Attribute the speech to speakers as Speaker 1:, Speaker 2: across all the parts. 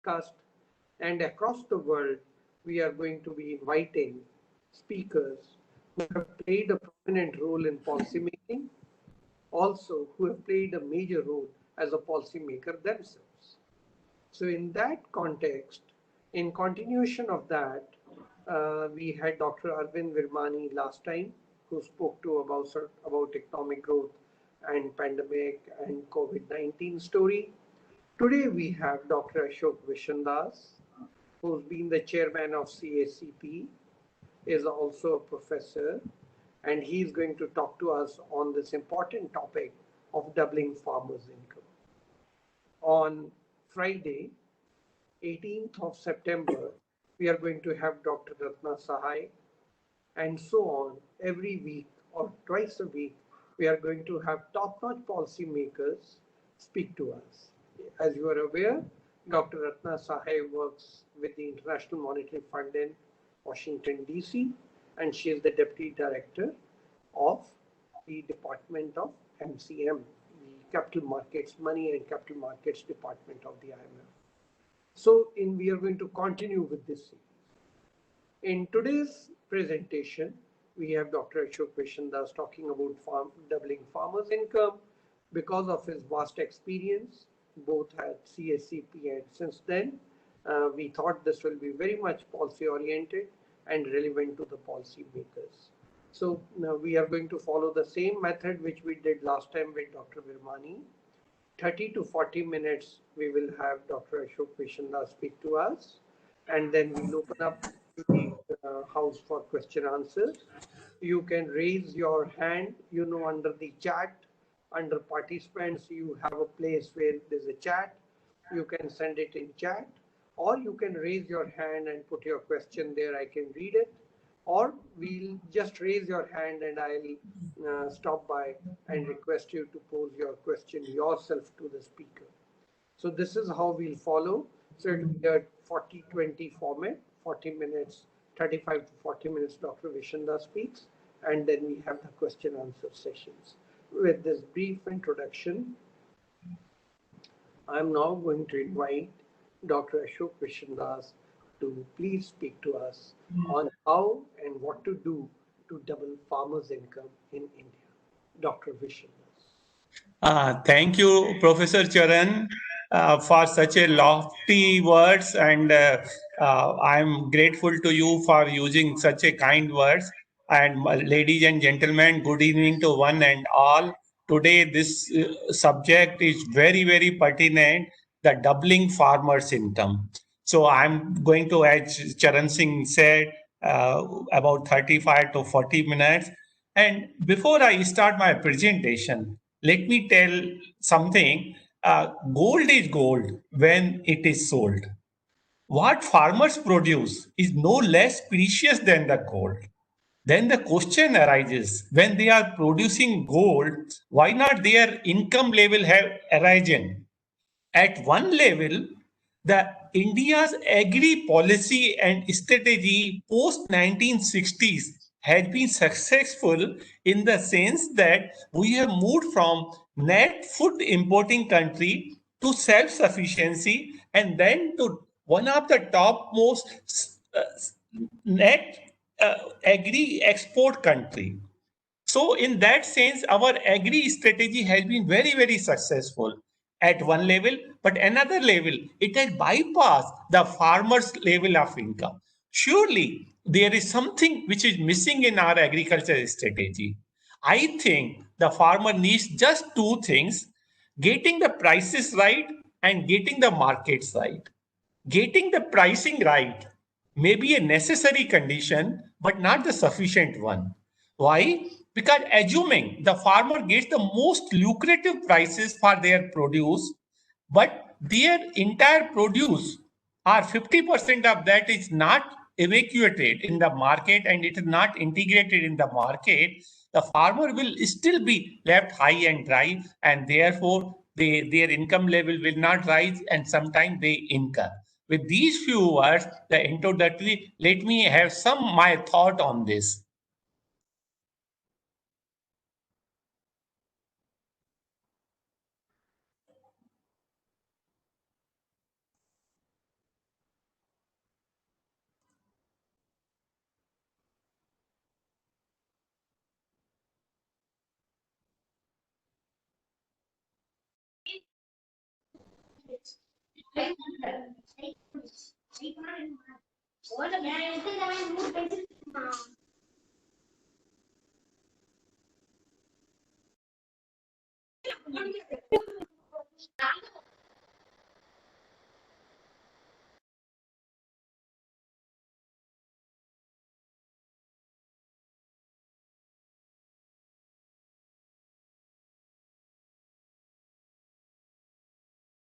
Speaker 1: podcast. And across the world, we are going to be inviting speakers who have played a prominent role in policymaking, also who have played a major role as a policymaker themselves. So, in that context, in continuation of that, we had Dr. Arvind Virmani last time, who spoke to about economic growth and pandemic and COVID-19 story. Today we have Dr. Ashok Vishandas, who's been the chairman of CACP, is also a professor, and he's going to talk to us on this important topic of doubling farmers' income. On Friday, 18th of September, we are going to have Dr. Ratna Sahai, and so on. Every week or twice a week, we are going to have top-notch policymakers speak to us. As you are aware, Dr. Ratna Sahai works with the International Monetary Fund in Washington, D.C., and she is the Deputy Director of the Department of MCM, the Capital Markets, Money and Capital Markets Department of the IMF. So we are going to continue with this series. In today's presentation, we have Dr. Ashok Vishandas talking about doubling farmers' income because of his vast experience, both at CACP and since then. We thought this will be very much policy oriented and relevant to the policy makers. So now we are going to follow the same method which we did last time with Dr. Virmani. 30 to 40 minutes, we will have Dr. Ashok Vishandas speak to us, and then we'll open up to the house for question answers. You can raise your hand, under the chat, under participants, you have a place where there's a chat. You can send it in chat, or you can raise your hand and put your question there. I can read it, or we'll just raise your hand and I'll stop by and request you to pose your question yourself to the speaker. So this is how we'll follow. So it will be a 40-20 format, 40 minutes, 35 to 40 minutes Dr. Vishanda speaks, and then we have the question answer sessions. With this brief introduction, I'm now going to invite Dr. Ashok Vishandas to please speak to us on how and what to do to double farmers' income in India. Dr. Vishandas.
Speaker 2: Thank you, Professor Charan, for such a lofty words, and I'm grateful to you for using such a kind words. And ladies and gentlemen, good evening to one and all. Today, this subject is very, very pertinent, the doubling farmers' income. So I'm going to, as Charan Singh said, about 35 to 40 minutes. And before I start my presentation, let me tell something. Gold is gold when it is sold. What farmers produce is no less precious than the gold. Then the question arises, when they are producing gold, why not their income level have arisen? At one level, the India's agri policy and strategy post 1960s has been successful in the sense that we have moved from net food importing country to self-sufficiency, and then to one of the topmost net agri export country. So, in that sense, our agri strategy has been very, very successful at one level, but another level, it has bypassed the farmer's level of income. Surely, there is something which is missing in our agriculture strategy. I think the farmer needs just two things: getting the prices right and getting the markets right. Getting the pricing right may be a necessary condition, but not the sufficient one. Why? Because assuming the farmer gets the most lucrative prices for their produce, but their entire produce or 50% of that is not evacuated in the market and it is not integrated in the market, the farmer will still be left high and dry, and therefore their income level will not rise, and sometimes they incur. With these few words, the introductory, let me have some my thought on this.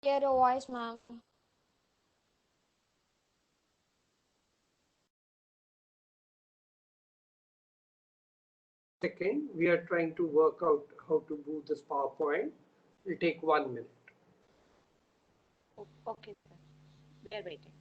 Speaker 3: Hear your voice, ma'am.
Speaker 1: Second, we are trying to work out how to move this PowerPoint. It'll take 1 minute.
Speaker 3: Okay, sir. We are waiting.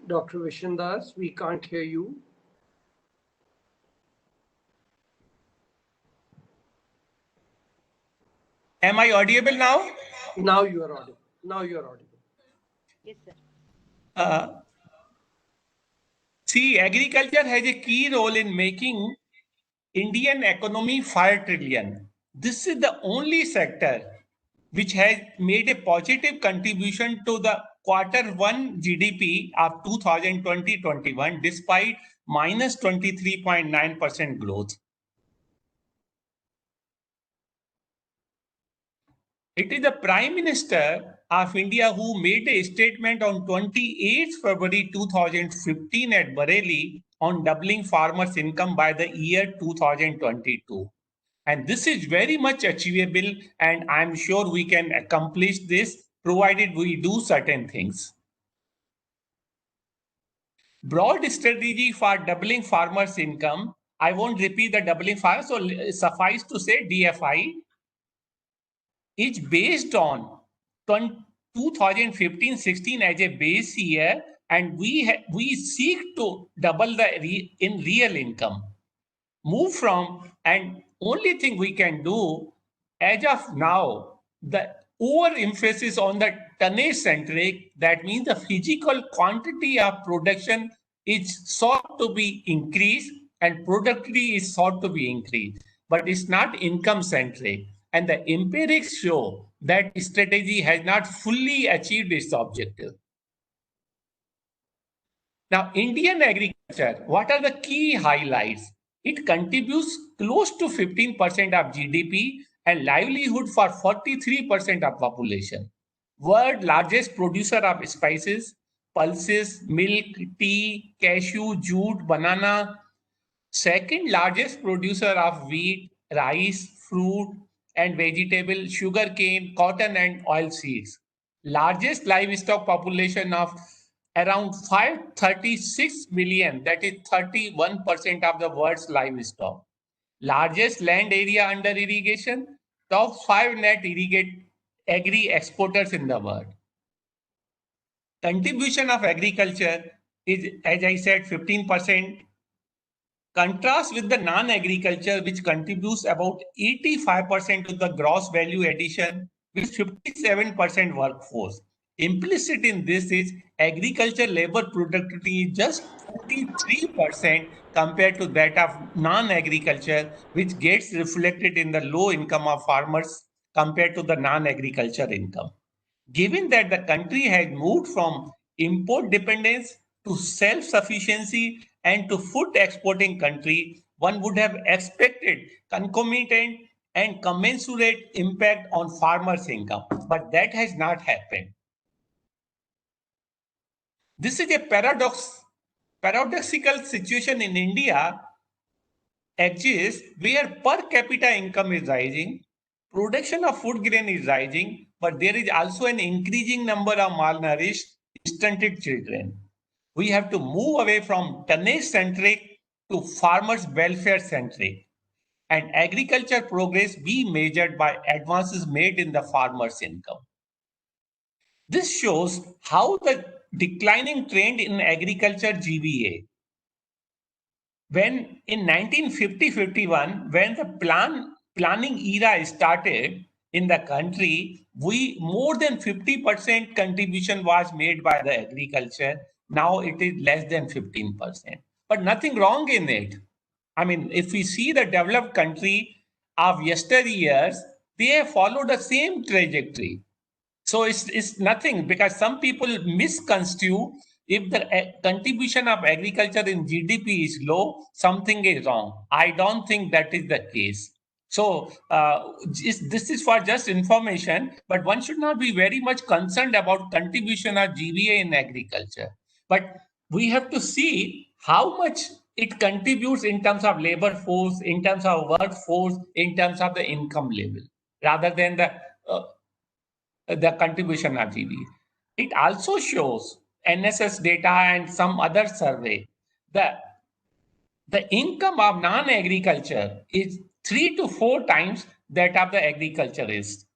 Speaker 1: Dr. Vishandas, we can't hear you.
Speaker 2: Am I audible now?
Speaker 1: Now you are audible. Now you are audible.
Speaker 3: Yes, sir.
Speaker 2: See, agriculture has a key role in making Indian economy 5 trillion. This is the only sector which has made a positive contribution to the Q1 GDP of 2020-21 despite minus 23.9% growth. It is the Prime Minister of India who made a statement on 28th February 2015 at Bareilly on doubling farmers' income by the year 2022. And this is very much achievable, and I'm sure we can accomplish this provided we do certain things. Broad strategy for doubling farmers' income. I won't repeat the doubling farmers, so suffice to say DFI is based on 2015-16 as a base year, and we seek to double the in real income. Move from, and only thing we can do as of now, the overemphasis on the tonnage centric, that means the physical quantity of production is sought to be increased and productivity is sought to be increased, but it's not income centric. And the empirics show that strategy has not fully achieved its objective. Now, Indian agriculture, what are the key highlights? It contributes close to 15% of GDP and livelihood for 43% of population. World largest producer of spices, pulses, milk, tea, cashew, jute, banana. Second largest producer of wheat, rice, fruit and vegetable, sugarcane, cotton and oil seeds. Largest livestock population of around 536 million, that is 31% of the world's livestock. Largest land area under irrigation, top 5 net agri exporters in the world. Contribution of agriculture is, as I said, 15%. Contrast with the non-agriculture, which contributes about 85% to the gross value addition with 57% workforce. Implicit in this is agriculture labor productivity is just 43% compared to that of non-agriculture, which gets reflected in the low income of farmers compared to the non-agriculture income. Given that the country has moved from import dependence to self-sufficiency and to food exporting country, one would have expected concomitant and commensurate impact on farmers' income, but that has not happened. This is a paradoxical situation in India exists where per capita income is rising, production of food grain is rising, but there is also an increasing number of malnourished, stunted children. We have to move away from tonnage centric to farmers welfare centric, and agriculture progress be measured by advances made in the farmers' income. This shows how the declining trend in agriculture GVA. When in 1950-51, when the planning era started in the country, more than 50% contribution was made by the agriculture. Now it is less than 15%. But nothing wrong in it. I mean, if we see the developed country of yesteryears, they have followed the same trajectory. So it's nothing, because some people misconstrue if the contribution of agriculture in GDP is low, something is wrong. I don't think that is the case. So this is for just information, but one should not be very much concerned about contribution of GVA in agriculture. But we have to see how much it contributes in terms of labor force, in terms of workforce, in terms of the income level, rather than the contribution of GDP. It also shows NSS data and some other survey that the income of non-agriculture is 3 to 4 times that of the agriculturist.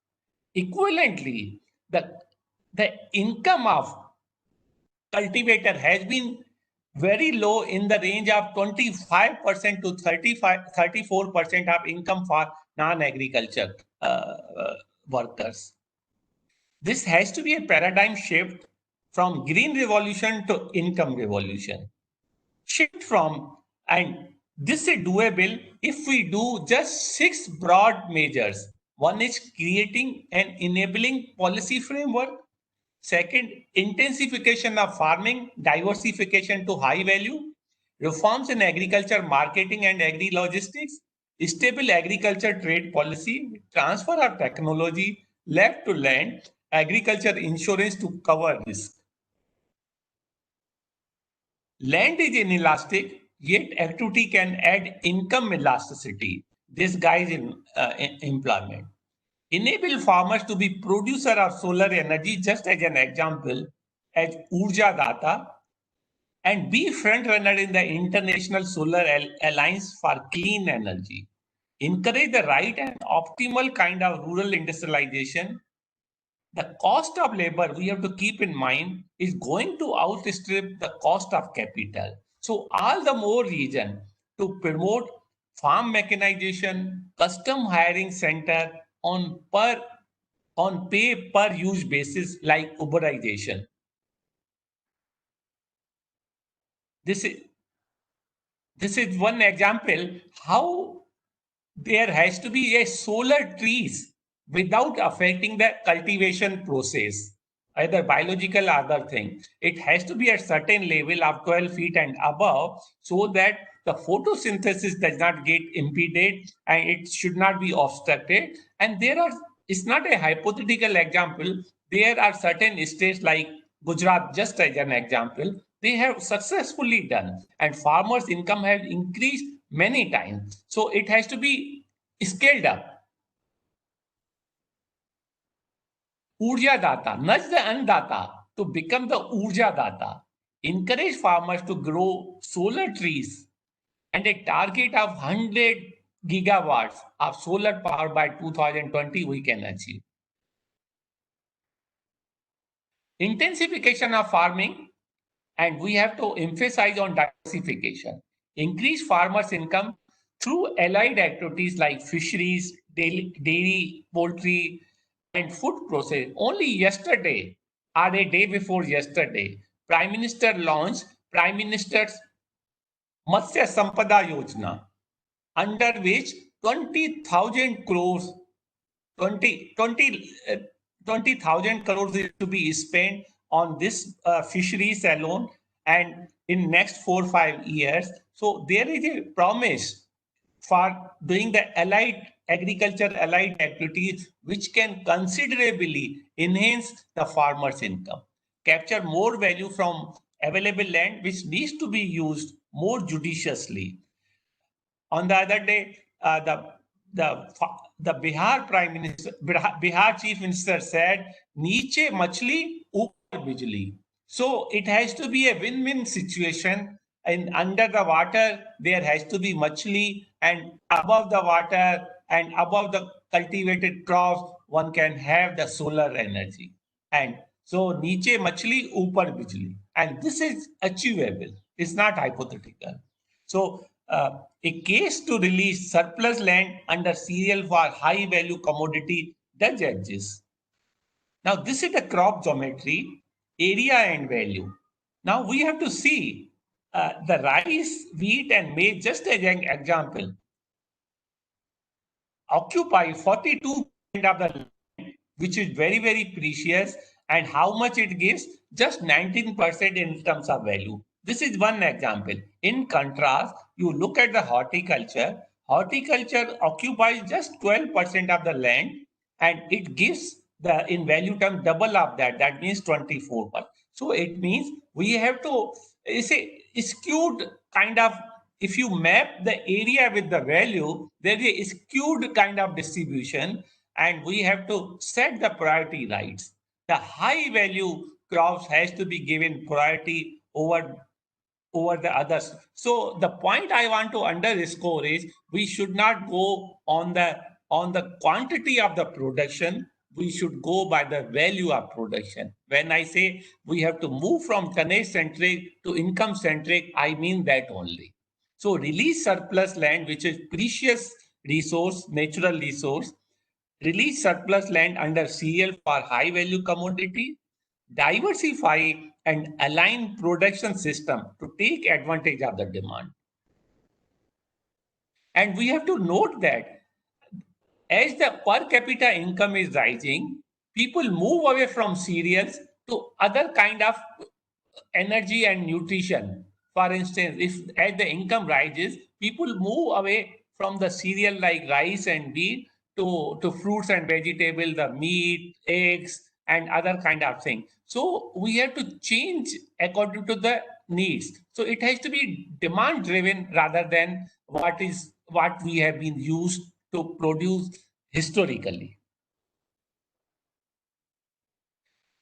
Speaker 2: Equivalently, the income of cultivator has been very low, in the range of 25% to 34% of income for non-agriculture workers. This has to be a paradigm shift from green revolution to income revolution. Shift from, and this is doable if we do just 6 broad measures. One is creating an enabling policy framework. Second, intensification of farming, diversification to high value, reforms in agriculture marketing and agri-logistics, stable agriculture trade policy, transfer of technology, left to land, agriculture insurance to cover risk. Land is inelastic, yet activity can add income elasticity. This guides in employment. Enable farmers to be producer of solar energy, just as an example, as Urja Data, and be front runner in the International Solar Alliance for Clean Energy. Encourage the right and optimal kind of rural industrialization. The cost of labor, we have to keep in mind, is going to outstrip the cost of capital. So all the more reason to promote farm mechanization, custom hiring center on pay per use basis, like Uberization. This is one example how there has to be a solar trees without affecting the cultivation process, either biological or other thing. It has to be at certain level of 12 feet and above, so that the photosynthesis does not get impeded and it should not be obstructed. And it's not a hypothetical example. There are certain states like Gujarat, just as an example, they have successfully done, and farmers' income has increased many times. So it has to be scaled up. Urja Data, nudge the Annadata to become the Urja Data. Encourage farmers to grow solar trees, and a target of 100 gigawatts of solar power by 2020 we can achieve. Intensification of farming, and we have to emphasize on diversification. Increase farmers' income through allied activities like fisheries, dairy, poultry, and food process. Only yesterday, or a day before yesterday, Prime Minister launched Prime Minister's Matsya Sampada Yojana, under which 20,000 crores, 20,000 crores is to be spent on this fisheries alone, and in next 4 or 5 years. So there is a promise for doing the agriculture allied activities, which can considerably enhance the farmer's income, capture more value from available land, which needs to be used more judiciously. On the other day, the Bihar Prime Minister, Bihar Chief Minister said, "Niche machli, upar bijli." So it has to be a win-win situation. And under the water, there has to be machli, and above the water and above the cultivated crops, one can have the solar energy. And So नीचे मछली ऊपर बिजली, and this is achievable. It's not hypothetical. So a case to release surplus land under serial for high value commodity does exist. Now this is the crop geometry, area and value. Now we have to see the rice, wheat and maize just as an example occupy 42% of the land, which is very, very precious, and how much it gives? Just 19% in terms of value. This is one example. In contrast, you look at the horticulture. Horticulture occupies just 12% of the land, and it gives the in value term double of that. That means 24%. So it means we have to, it's a skewed kind of, if you map the area with the value, there is a skewed kind of distribution, and we have to set the priority rights. The high value crops has to be given priority over the others. So the point I want to underscore is we should not go on the quantity of the production. We should go by the value of production. When I say we have to move from tonnage centric to income centric, I mean that only. So release surplus land, which is precious resource, natural resource, release surplus land under CL for high value commodity, diversify and align production system to take advantage of the demand. And we have to note that as the per capita income is rising, people move away from cereals to other kind of energy and nutrition. For instance, if as the income rises, people move away from the cereal like rice and wheat to fruits and vegetables, the meat, eggs, and other kind of thing. So we have to change according to the needs. So it has to be demand driven rather than what we have been used to produce historically.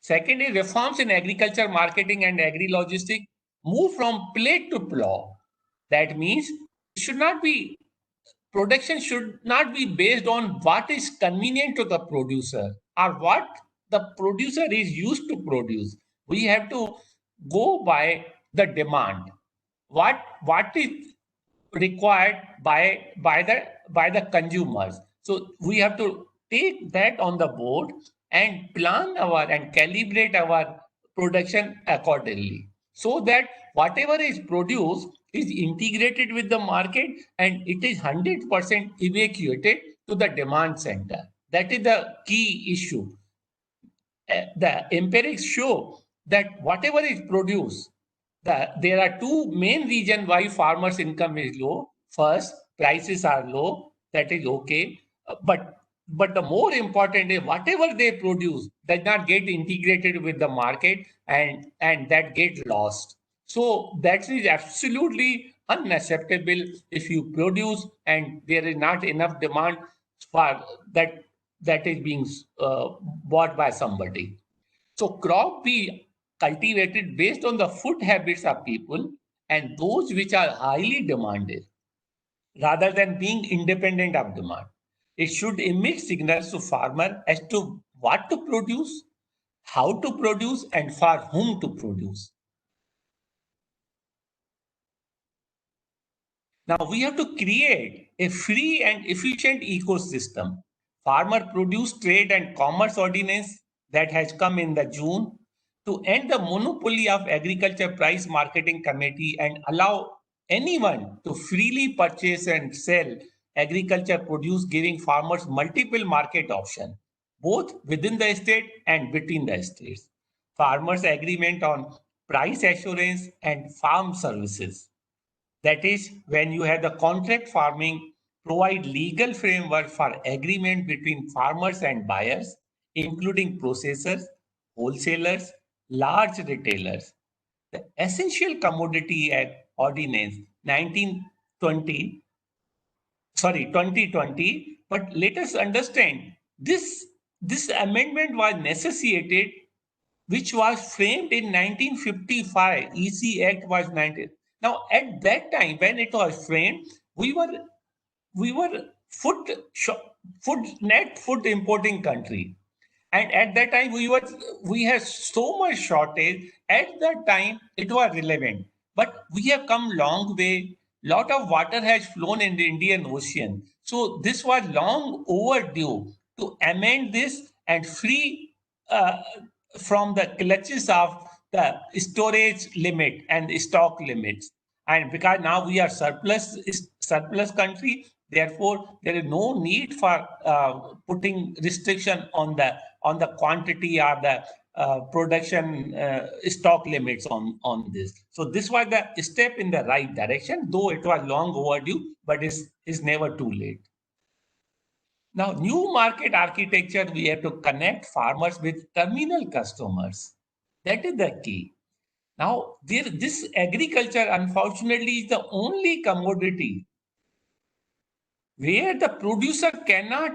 Speaker 2: Second is reforms in agriculture, marketing, and agri-logistic move from plate to plow. That means production should not be based on what is convenient to the producer or what the producer is used to produce. We have to go by the demand. What is required by the consumers. So we have to take that on the board and plan and calibrate our production accordingly, so that whatever is produced is integrated with the market and it is 100% evacuated to the demand center. That is the key issue. The empirics show that whatever is produced, there are two main reasons why farmers' income is low. First, prices are low. That is okay. But the more important is whatever they produce does not get integrated with the market and that gets lost. So that is absolutely unacceptable if you produce and there is not enough demand for that is being bought by somebody. So crop be cultivated based on the food habits of people and those which are highly demanded rather than being independent of demand. It should emit signals to farmer as to what to produce, how to produce, and for whom to produce. Now we have to create a free and efficient ecosystem. Farmer Produce Trade and Commerce Ordinance that has come in the June to end the monopoly of Agriculture Price Marketing Committee and allow anyone to freely purchase and sell agriculture produce, giving farmers multiple market options, both within the state and between the states. Farmers' agreement on price assurance and farm services. That is, when you have the contract farming, provide legal framework for agreement between farmers and buyers, including processors, wholesalers, large retailers. The Essential Commodity Act Ordinance 2020, but let us understand this amendment was necessitated, which was framed in 1955. EC Act was 19. Now, at that time, when it was framed, we were food importing country. And at that time, we had so much shortage. At that time, it was relevant. But we have come long way. Lot of water has flown in the Indian Ocean. So this was long overdue to amend this and free from the clutches of the storage limit and stock limits. And because now we are surplus country, therefore there is no need for putting restriction on the quantity or the production stock limits on this. So this was the step in the right direction, though it was long overdue, but is never too late. Now, new market architecture, we have to connect farmers with terminal customers. That is the key. Now, this agriculture, unfortunately, is the only commodity where the producer cannot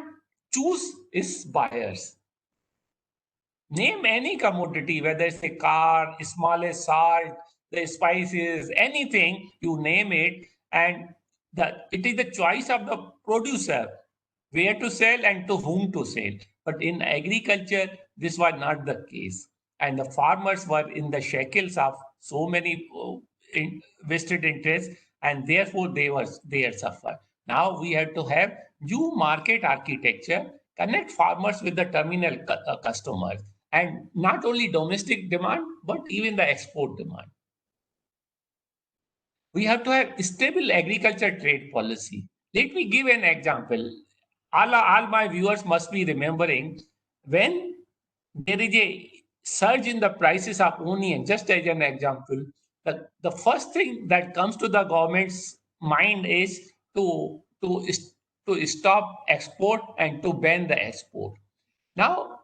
Speaker 2: choose its buyers. Name any commodity, whether it's a car, smallest salt, the spices, anything, you name it, and it is the choice of the producer where to sell and to whom to sell. But in agriculture, this was not the case. And the farmers were in the shackles of so many vested interests, and therefore they had suffered. Now we have to have new market architecture, connect farmers with the terminal customers, and not only domestic demand, but even the export demand. We have to have stable agriculture trade policy. Let me give an example. All my viewers must be remembering when there is a surge in the prices of onion, just as an example, the first thing that comes to the government's mind is to stop export and to ban the export. Now,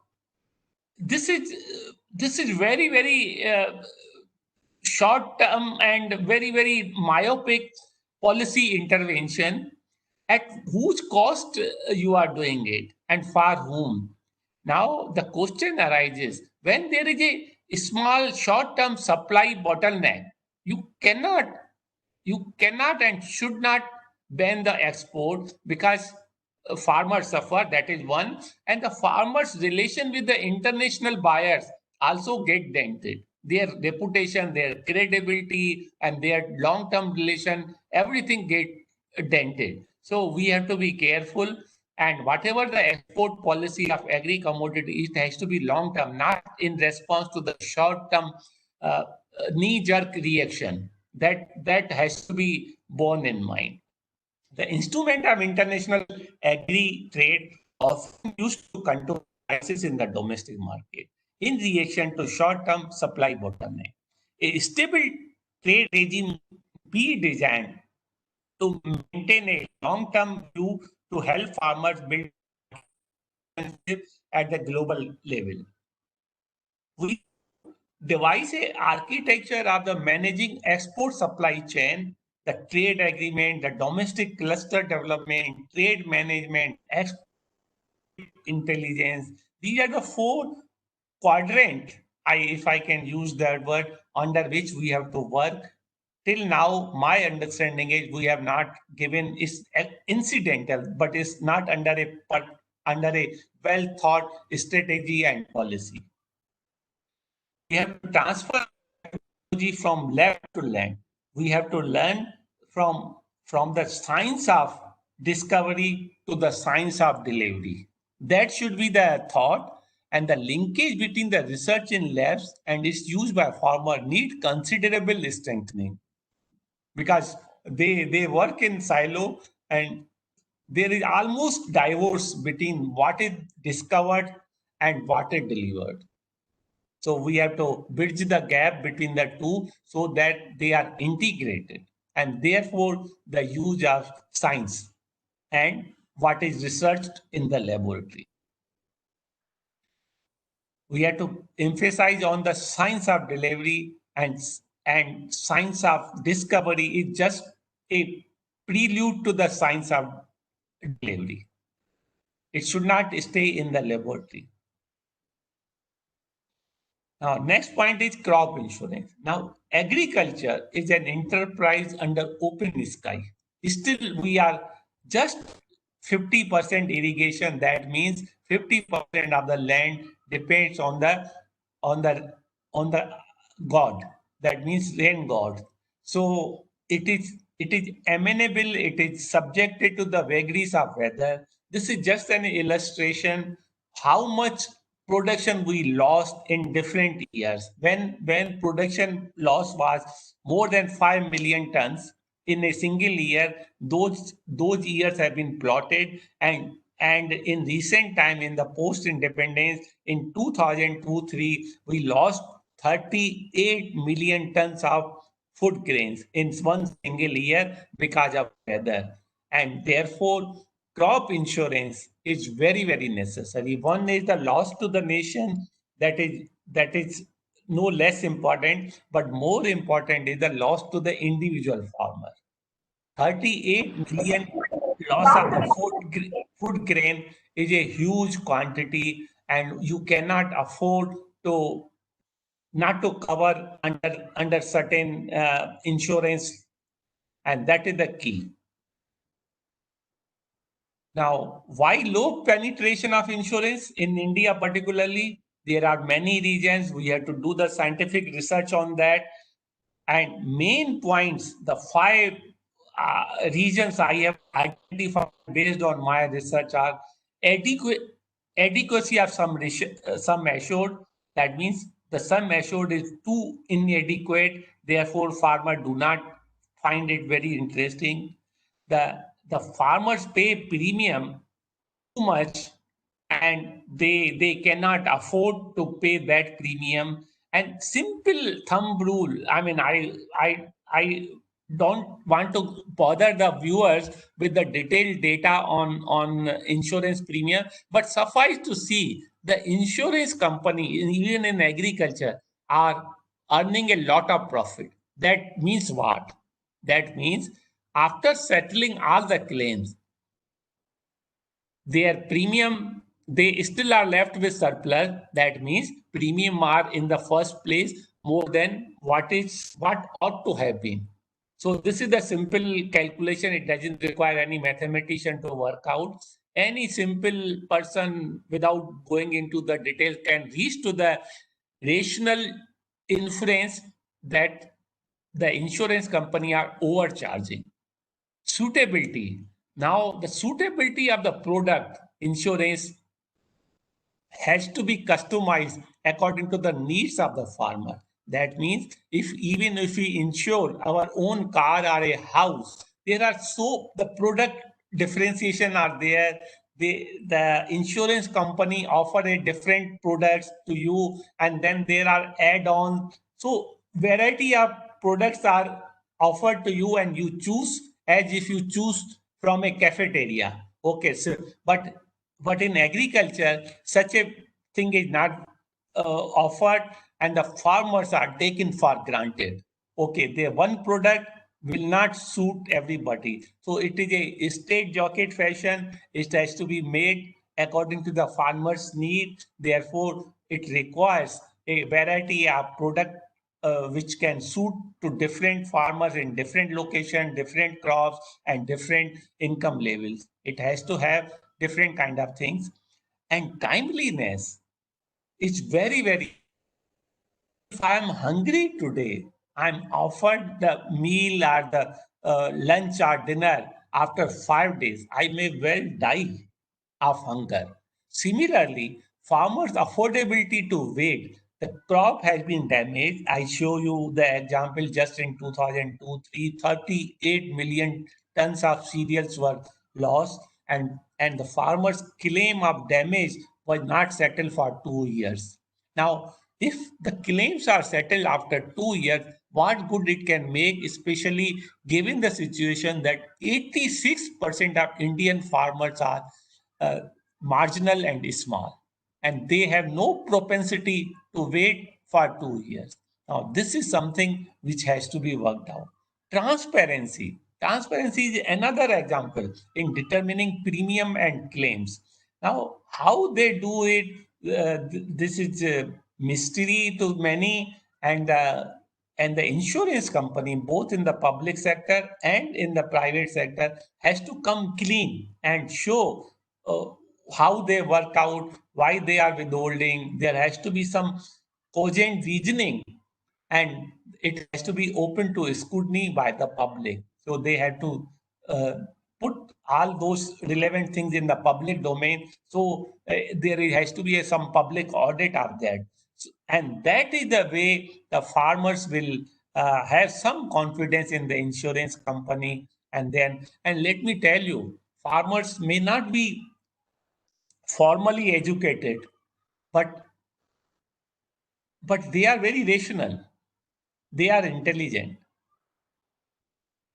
Speaker 2: this is very short term and very myopic policy intervention. At whose cost you are doing it and for whom? Now the question arises, when there is a small short term supply bottleneck, you cannot and should not ban the export, because farmers suffer, that is one, and the farmers relation with the international buyers also get dented. Their reputation, their credibility, and their long term relation, everything get dented. So we have to be careful, and whatever the export policy of agri commodity, it has to be long term, not in response to the short term knee jerk reaction. That has to be borne in mind. The instrument of international agri trade often used to control prices in the domestic market in reaction to short-term supply bottleneck. A stable trade regime be designed to maintain a long-term view to help farmers build at the global level. We devise a architecture of the managing export supply chain, the trade agreement, the domestic cluster development, trade management, export intelligence. These are the four quadrant, if I can use that word, under which we have to work. Till now, my understanding is we have not given, it's incidental, but it's not under a well thought strategy and policy. We have to transfer technology from lab to land. We have to learn from the science of discovery to the science of delivery. That should be the thought, and the linkage between the research in labs and its use by farmer need considerable strengthening, because they work in silo, and there is almost divorce between what is discovered and what is delivered. So we have to bridge the gap between the two so that they are integrated, and therefore the use of science and what is researched in the laboratory. We have to emphasize on the science of delivery, and science of discovery is just a prelude to the science of delivery. It should not stay in the laboratory. Now, next point is crop insurance. Now, agriculture is an enterprise under open sky. Still, we are just 50% irrigation. That means 50% of the land depends on the God. That means rain God. So it is amenable. It is subjected to the vagaries of weather. This is just an illustration how much production we lost in different years. When production loss was more than 5 million tons in a single year, those years have been plotted, and in recent time, in the post independence in 2002-3, we lost 38 million tons of food grains in one single year because of weather. And therefore, crop insurance is very, very necessary. One is the loss to the nation, that is no less important, but more important is the loss to the individual farmer. 38 million loss of the food grain is a huge quantity, and you cannot afford to not to cover under certain insurance, and that is the key. Now, why low penetration of insurance in India particularly? There are many reasons. We have to do the scientific research on that. And main points, the five regions I have identified based on my research are adequacy of sum assured. That means the sum assured is too inadequate. Therefore, farmers do not find it very interesting. The farmers pay premium too much, and they cannot afford to pay that premium. And simple thumb rule, I mean, I don't want to bother the viewers with the detailed data on insurance premium, but suffice to see the insurance company, even in agriculture, are earning a lot of profit. That means what? That means after settling all the claims, their premium, they still are left with surplus. That means premium are in the first place more than what ought to have been. So this is the simple calculation. It doesn't require any mathematician to work out. Any simple person, without going into the details, can reach to the rational inference that the insurance company are overcharging. Suitability. Now, the suitability of the product insurance has to be customized according to the needs of the farmer. That means even if we insure our own car or a house, there are the product differentiation are there. The insurance company offer a different products to you, and then there are add-ons. So variety of products are offered to you, and you choose as if you choose from a cafeteria. Okay, so but in agriculture, such a thing is not offered, and the farmers are taken for granted. Okay, the one product will not suit everybody. So it is a state jockey fashion. It has to be made according to the farmer's need. Therefore, it requires a variety of product which can suit to different farmers in different location, different crops, and different income levels. It has to have different kind of things. And timeliness is very, very. If I am hungry today, I'm offered the meal or the lunch or dinner after 5 days, I may well die of hunger. Similarly, farmers' affordability to wait. The crop has been damaged. I show you the example just in 2002, 38 million tons of cereals were lost, and the farmers' claim of damage was not settled for 2 years. Now, if the claims are settled after 2 years, what good it can make, especially given the situation that 86% of Indian farmers are uh, marginal and small, and they have no propensity to wait for 2 years. Now, this is something which has to be worked out. Transparency. Transparency is another example in determining premium and claims. Now, how they do it, this is a mystery to many, and the insurance company, both in the public sector and in the private sector, has to come clean and show how they work out, why they are withholding. There has to be some cogent reasoning, and it has to be open to scrutiny by the public. So they have to uh, put all those relevant things in the public domain. So there has to be some public audit of that. And that is the way the farmers will have some confidence in the insurance company. And let me tell you, farmers may not be formally educated, but they are very rational. They are intelligent.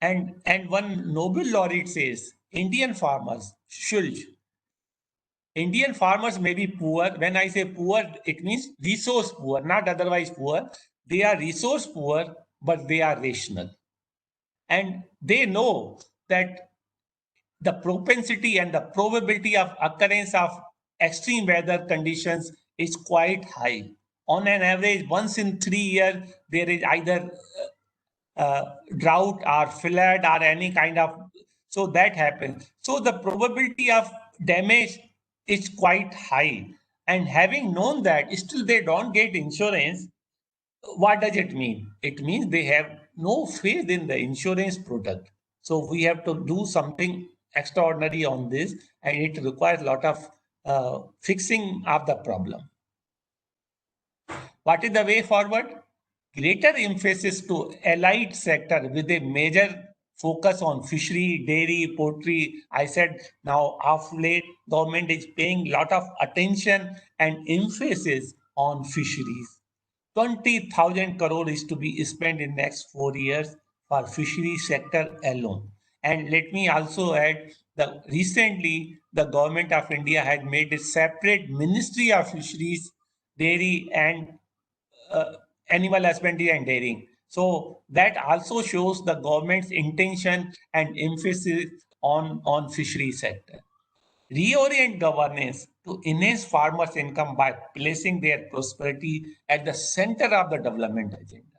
Speaker 2: And one Nobel laureate says Indian farmers, Shulj, Indian farmers may be poor. When I say poor, it means resource poor, not otherwise poor. They are resource poor, but they are rational. And they know that the propensity and the probability of occurrence of extreme weather conditions is quite high. On an average, once in 3 years, there is either drought or flood or any kind of, so that happens. So the probability of damage is quite high. And having known that, still they don't get insurance. What does it mean? It means they have no faith in the insurance product. So we have to do something extraordinary on this, and it requires a lot of fixing of the problem. What is the way forward? Greater emphasis to allied sector with a major focus on fishery, dairy, poultry. I said now of late government is paying lot of attention and emphasis on fisheries. 20,000 crore is to be spent in next 4 years for fishery sector alone. And let me also add that recently the government of India had made a separate Ministry of Fisheries, Dairy and animal husbandry and dairying. So that also shows the government's intention and emphasis on fishery sector. Reorient governance to enhance farmers' income by placing their prosperity at the center of the development agenda.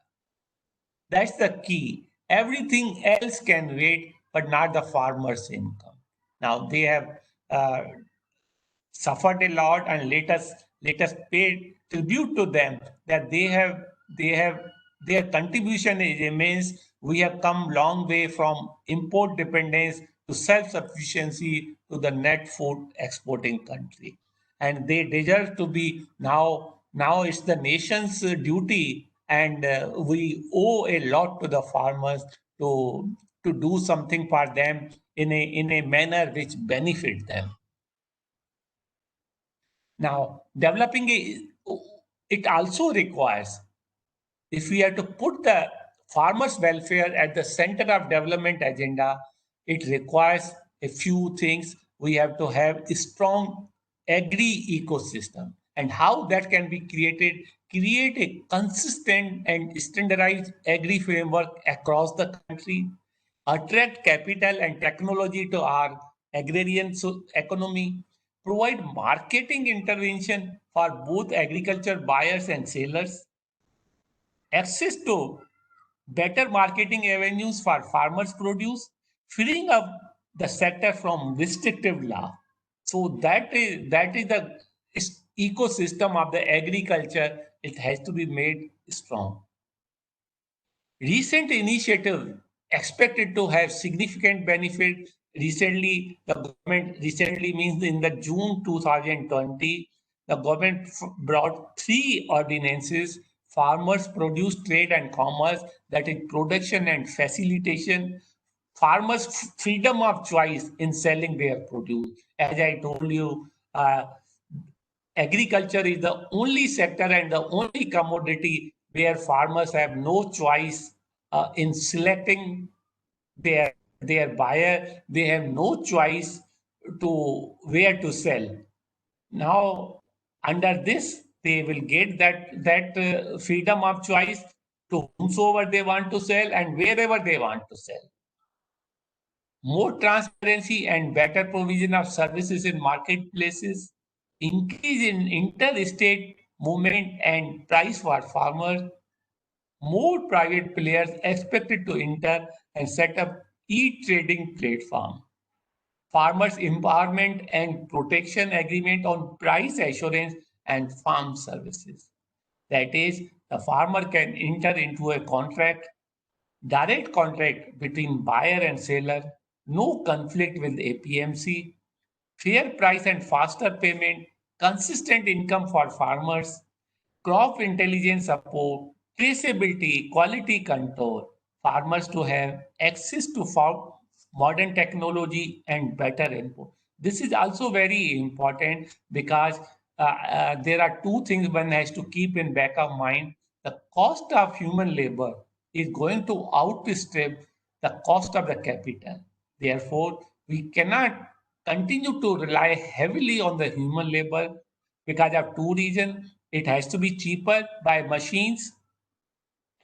Speaker 2: That's the key. Everything else can wait, but not the farmers' income. Now they have suffered a lot, and let us pay tribute to them that they have their contribution is immense. We have come long way from import dependence to self-sufficiency to the net food exporting country, and they deserve to be now it's the nation's duty, and we owe a lot to the farmers to do something for them in a manner which benefit them. Now, developing it also requires, if we have to put the farmers' welfare at the center of development agenda, it requires a few things. We have to have a strong agri ecosystem, and how that can be created. Create a consistent and standardized agri framework across the country. Attract capital and technology to our agrarian economy. Provide marketing intervention for both agriculture buyers and sellers. Access to better marketing avenues for farmers' produce, freeing up the sector from restrictive law. So that is the ecosystem of the agriculture. It has to be made strong. Recent initiative expected to have significant benefit. Recently, the government, recently means in the June 2020, the government brought 3 ordinances: farmers produce trade and commerce, that is production and facilitation, farmers freedom of choice in selling their produce. As I told you, agriculture is the only sector and the only commodity where farmers have no choice in selecting their buyer. They have no choice to where to sell. Now, under this, they will get that freedom of choice to whomsoever they want to sell and wherever they want to sell. More transparency and better provision of services in marketplaces, increase in interstate movement and price for farmers, more private players expected to enter and set up e-trading platform. farmers empowerment and protection agreement on price assurance and farm services. That is, the farmer can enter into a contract, direct contract between buyer and seller, no conflict with APMC, fair price and faster payment, consistent income for farmers, crop intelligence support, traceability, quality control, farmers to have access to modern technology and better input. This is also very important because there are two things one has to keep in back of mind. The cost of human labor is going to outstrip the cost of the capital. Therefore, we cannot continue to rely heavily on the human labor because of two reasons. It has to be cheaper by machines,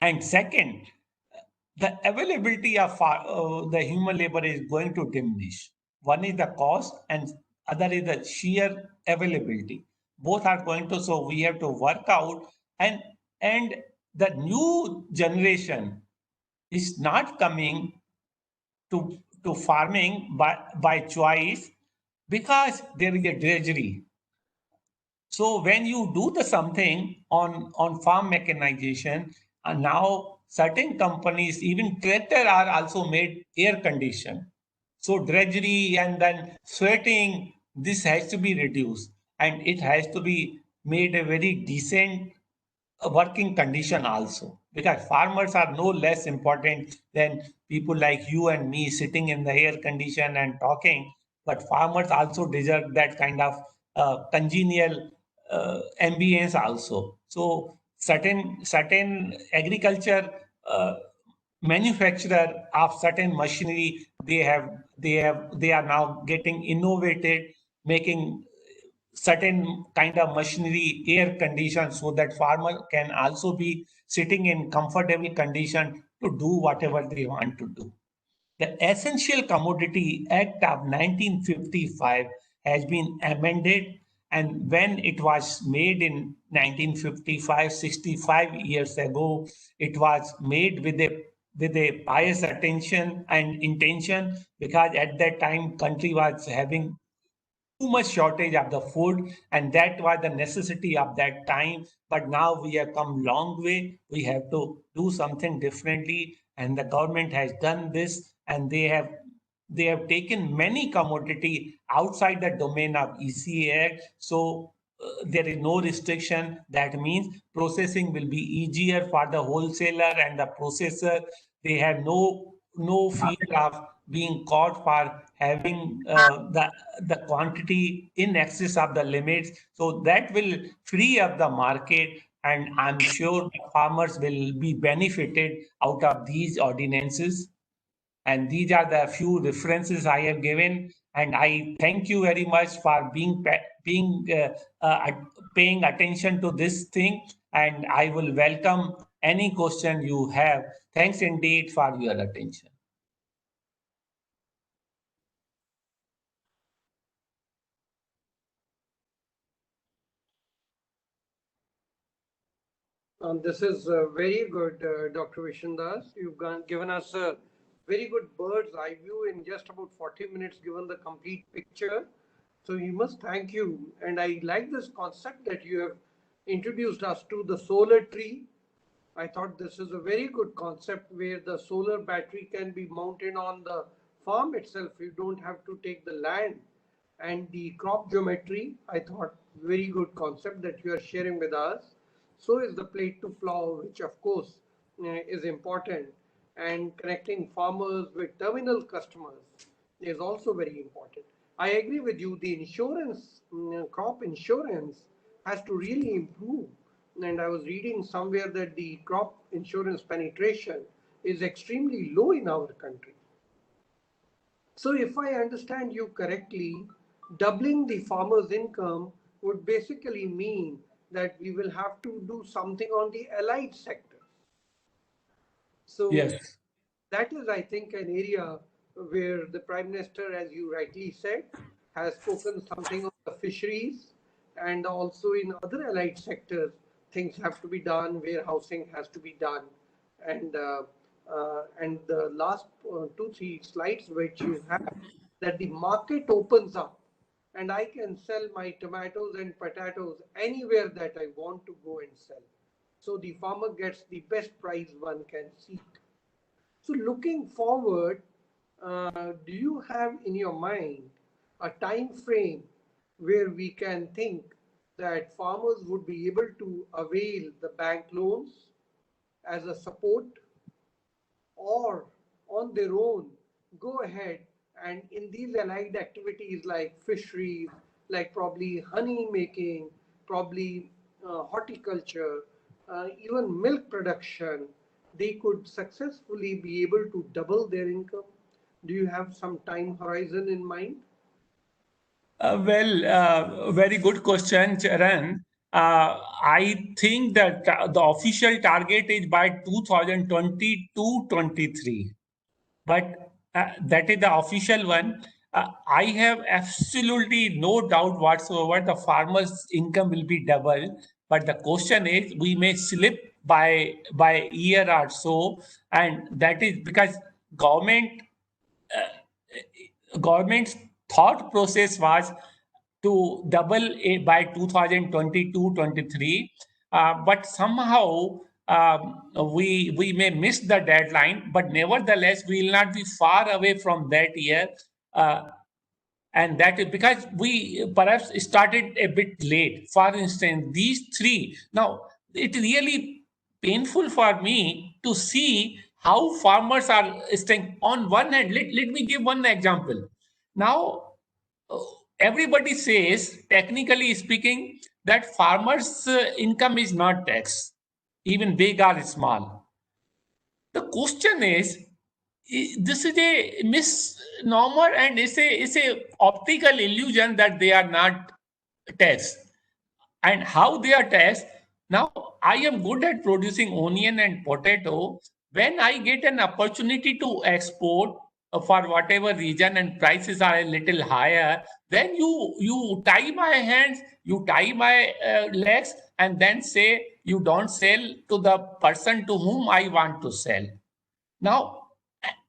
Speaker 2: and second, the availability of the human labor is going to diminish. One is the cost, and other is the sheer availability. Both are going to, so we have to work out, and the new generation is not coming to farming by choice because there is a drudgery. So when you do the something on farm mechanization, and now certain companies, even tractor are also made air conditioned. So drudgery and then sweating, this has to be reduced, and it has to be made a very decent working condition also, because farmers are no less important than people like you and me sitting in the air condition and talking, but farmers also deserve that kind of congenial ambience also. So certain agriculture manufacturer of certain machinery, they are now getting innovated, making certain kind of machinery air conditioned so that farmer can also be sitting in comfortable condition to do whatever they want to do. The Essential Commodity Act of 1955 has been amended, and when it was made in 1955, 65 years ago, it was made with a pious attention and intention, because at that time country was having too much shortage of the food, and that was the necessity of that time. But now we have come long way, we have to do something differently, and the government has done this, and they have taken many commodity outside the domain of ECA Act. So there is no restriction. That means processing will be easier for the wholesaler and the processor. They have no fear of being caught for having the quantity in excess of the limits. So that will free up the market, and I'm sure farmers will be benefited out of these ordinances. And these are the few references I have given. And I thank you very much for paying attention to this thing. And I will welcome any question you have. Thanks indeed for your attention.
Speaker 1: This is very good, Dr. Vishandas. You've given us a very good bird's eye view in just about 40 minutes, given the complete picture. So we must thank you. And I like this concept that you have introduced us to, the solar tree. I thought this is a very good concept where the solar battery can be mounted on the farm itself. You don't have to take the land. And the crop geometry, I thought very good concept that you are sharing with us. So is the plate to floor, which of course is important. And connecting farmers with terminal customers is also very important. I agree with you. The insurance, crop insurance has to really improve. And I was reading somewhere that the crop insurance penetration is extremely low in our country. So if I understand you correctly, doubling the farmer's income would basically mean that we will have to do something on the allied sector. So
Speaker 2: Yes.
Speaker 1: that is, I think, an area where the Prime Minister, as you rightly said, has spoken something on the fisheries, and also in other allied sectors, things have to be done, warehousing has to be done. And the last 2, 3 slides which you have, that the market opens up and I can sell my tomatoes and potatoes anywhere that I want to go and sell. So the farmer gets the best price one can seek. So looking forward, do you have in your mind a time frame where we can think that farmers would be able to avail the bank loans as a support, or on their own go ahead and in these allied activities like fisheries, like probably honey making, probably horticulture, even milk production, they could successfully be able to double their income? Do you have some time horizon in mind?
Speaker 2: Very good question, Charan. I think that the official target is by 2022-23, but that is the official one. I have absolutely no doubt whatsoever the farmers' income will be double. But the question is, we may slip by year or so, and that is because government government's thought process was to double it by 2022-23, but somehow we may miss the deadline, but nevertheless we will not be far away from that year. uh, and that is because we perhaps started a bit late. For instance, these three, now it really painful for me to see how farmers are staying. On one hand, let me give one example. Now uh, everybody says, technically speaking, that farmers income is not taxed, even big or small. The question is, this is a misnomer, and it's a optical illusion that they are not taxed. And how they are taxed? Now I am good at producing onion and potato. When I get an opportunity to export for whatever region and prices are a little higher, then you tie my hands, you tie my legs, and then say you don't sell to the person to whom I want to sell. Now,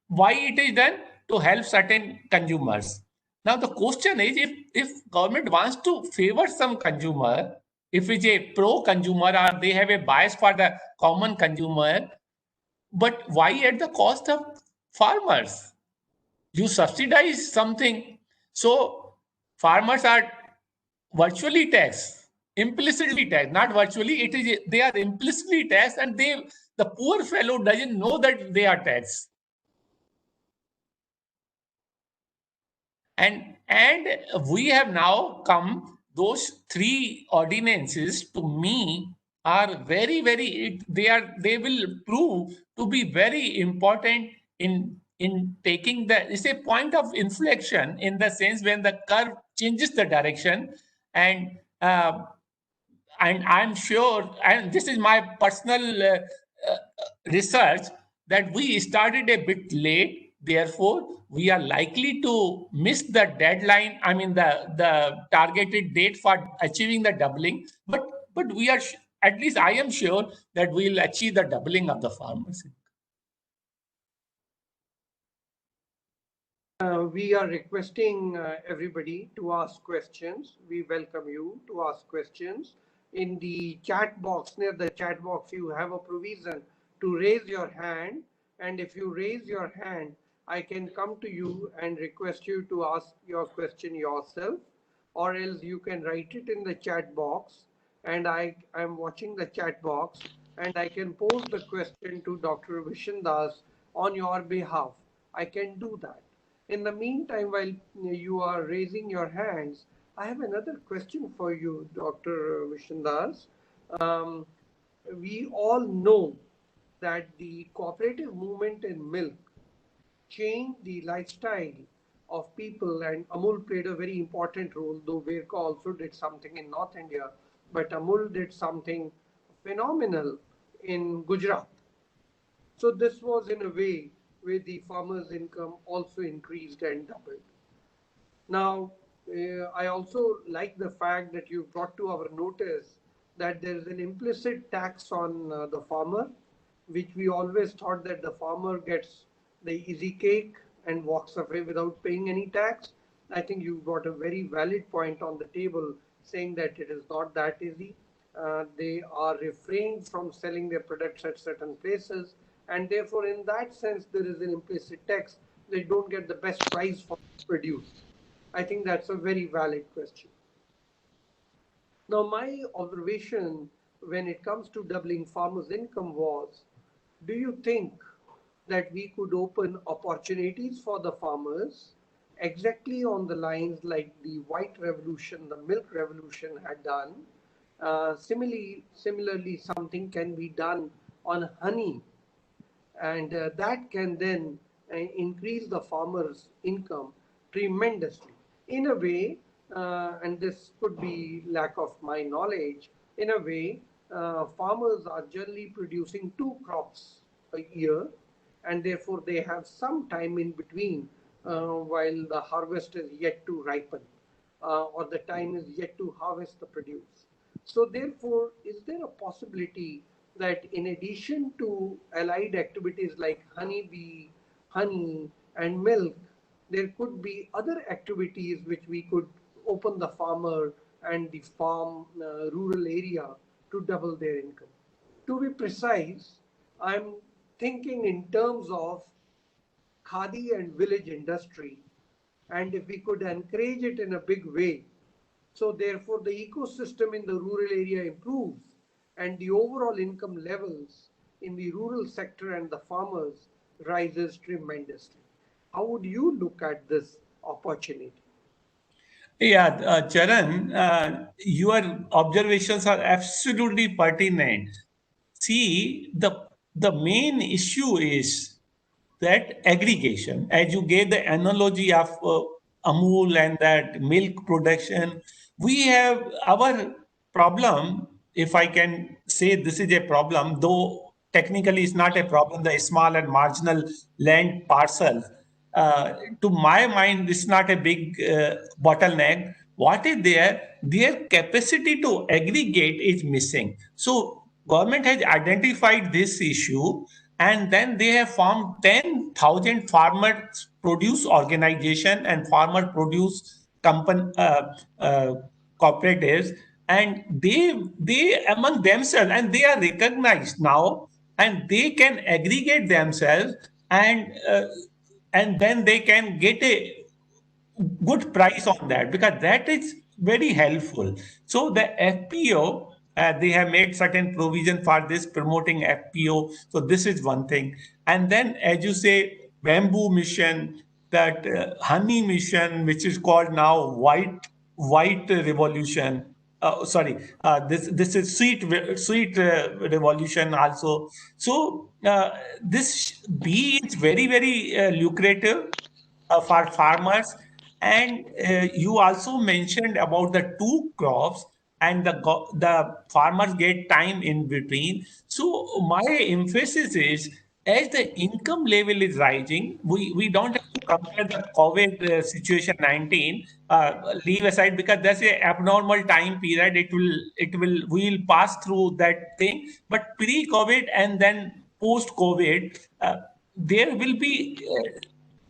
Speaker 2: why it is done? To help certain consumers. Now the question is, if government wants to favor some consumer, if it's a pro consumer or they have a bias for the common consumer, but why at the cost of farmers? You subsidize something, so farmers are virtually taxed, implicitly taxed, not virtually. It is they are implicitly taxed, and the poor fellow doesn't know that they are taxed. And we have now come, those three ordinances to me are they will prove to be very important in taking the, it's a point of inflection, in the sense when the curve changes the direction. And uh, and I'm sure, and this is my personal research, that we started a bit late. Therefore, we are likely to miss the deadline. I mean, the targeted date for achieving the doubling. But we are at least I am sure that we will achieve the doubling of the farmers.
Speaker 1: We are requesting everybody to ask questions. We welcome you to ask questions. In the chat box, near the chat box, you have a provision to raise your hand. And if you raise your hand, I can come to you and request you to ask your question yourself, or else you can write it in the chat box. And I am watching the chat box, and I can pose the question to Dr. Vishendas on your behalf. I can do that. In the meantime, while you are raising your hands, I have another question for you, Dr. Vishendas. Um, we all know that the cooperative movement in milk changed the lifestyle of people, and Amul played a very important role, though Verka also did something in North India, but Amul did something phenomenal in Gujarat. So this was in a way where the farmer's income also increased and doubled. Now, I also like the fact that you brought to our notice that there is an implicit tax on the farmer, which we always thought that the farmer gets the easy cake and walks away without paying any tax. I think you got a very valid point on the table saying that it is not that easy. They are refrained from selling their products at certain places, and therefore, in that sense, there is an implicit tax. They don't get the best price for produce. I think that's a very valid question. Now, my observation when it comes to doubling farmers' income was, do you think that we could open opportunities for the farmers exactly on the lines like the white revolution, the milk revolution had done? Similarly, something can be done on honey, and that can then increase the farmer's income tremendously. In a way, and this could be lack of my knowledge, in a way, farmers are generally producing two crops a year, and therefore they have some time in between while the harvest is yet to ripen or the time is yet to harvest the produce. So therefore, is there a possibility that in addition to allied activities like honeybee, honey, and milk, there could be other activities which we could open the farmer and the farm rural area to double their income? To be precise, I'm thinking in terms of khadi and village industry, and if we could encourage it in a big way, so therefore the ecosystem in the rural area improves and the overall income levels in the rural sector and the farmers rises tremendously. How would you look at this opportunity?
Speaker 2: Yeah, Charan, your observations are absolutely pertinent. See, the main issue is that aggregation. As you gave the analogy of Amul and that milk production, we have our problem. If I can say this is a problem, though technically it's not a problem, the small and marginal land parcel. To my mind, this is not a big bottleneck. What is there? Their capacity to aggregate is missing. So government has identified this issue, and then they have formed 10,000 farmers produce organization and farmer produce company cooperatives, and they among themselves, and they are recognized now, and they can aggregate themselves, and then they can get a good price on that, because that is very helpful. So the FPO, they have made certain provision for this, promoting FPO. So this is one thing. And then, as you say, bamboo mission, that honey mission, which is called now white revolution. Sorry, this is sweet revolution also. So this bee is very lucrative for farmers. And you also mentioned about the two crops, and the farmers get time in between. So my emphasis is, as the income level is rising, we don't have to compare the COVID situation 19, leave aside, because that's a abnormal time period. We will pass through that thing. But pre-COVID and then post-COVID, there will be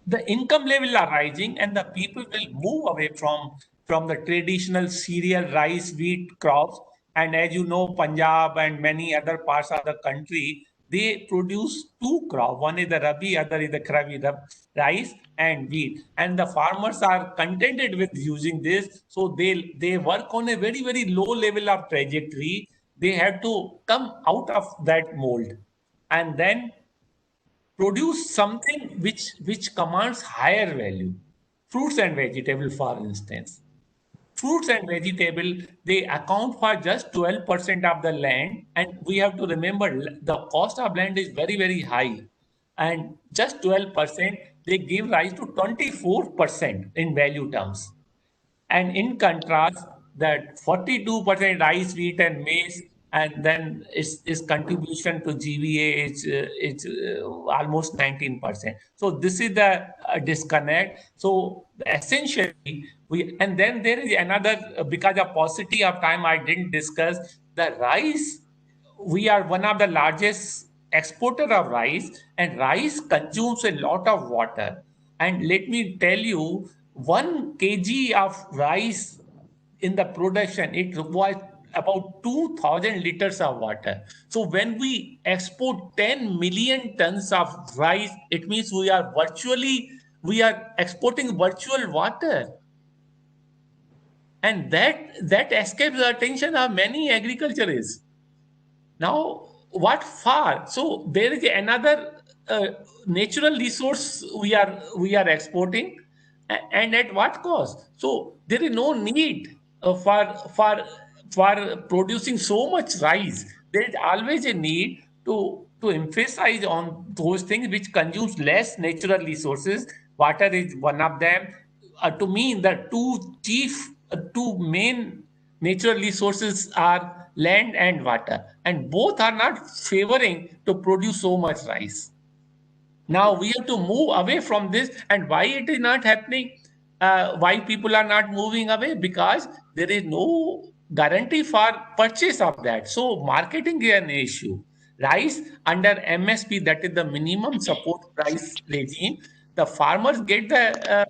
Speaker 2: the income level are rising, and the people will move away from the traditional cereal, rice, wheat crops. And as you know, Punjab and many other parts of the country, they produce two crops. One is the rabi, other is the kharif, the rice and wheat. And the farmers are contented with using this, so they work on a very low level of trajectory. They have to come out of that mold, and then produce something which commands higher value. Fruits and vegetable, for instance. Fruits and vegetable, they account for just 12% of the land, and we have to remember the cost of land is very high, and just 12%, they give rise to 24% in value terms. And in contrast, that 42% rice, wheat, and maize, and then its contribution to GVA is almost 19%. So this is the disconnect. So essentially, and then there is another, because of paucity of time, I didn't discuss the rice. We are one of the largest exporter of rice, and rice consumes a lot of water. And let me tell you, 1 kg of rice in the production, it requires about 2000 liters of water. So when we export 10 million tons of rice, it means we are exporting virtual water. And that escapes the attention of many agriculturists. Now, what for? So there is another natural resource we are exporting, and at what cost? So there is no need for producing so much rice. There is always a need to emphasize on those things which consumes less natural resources. Water is one of them. To me, the two main natural resources are land and water, and both are not favoring to produce so much rice. Now we have to move away from this, and why it is not happening? Why people are not moving away? Because there is no guarantee for purchase of that. So marketing is an issue. Rice under MSP, that is the minimum support price regime, the farmers get the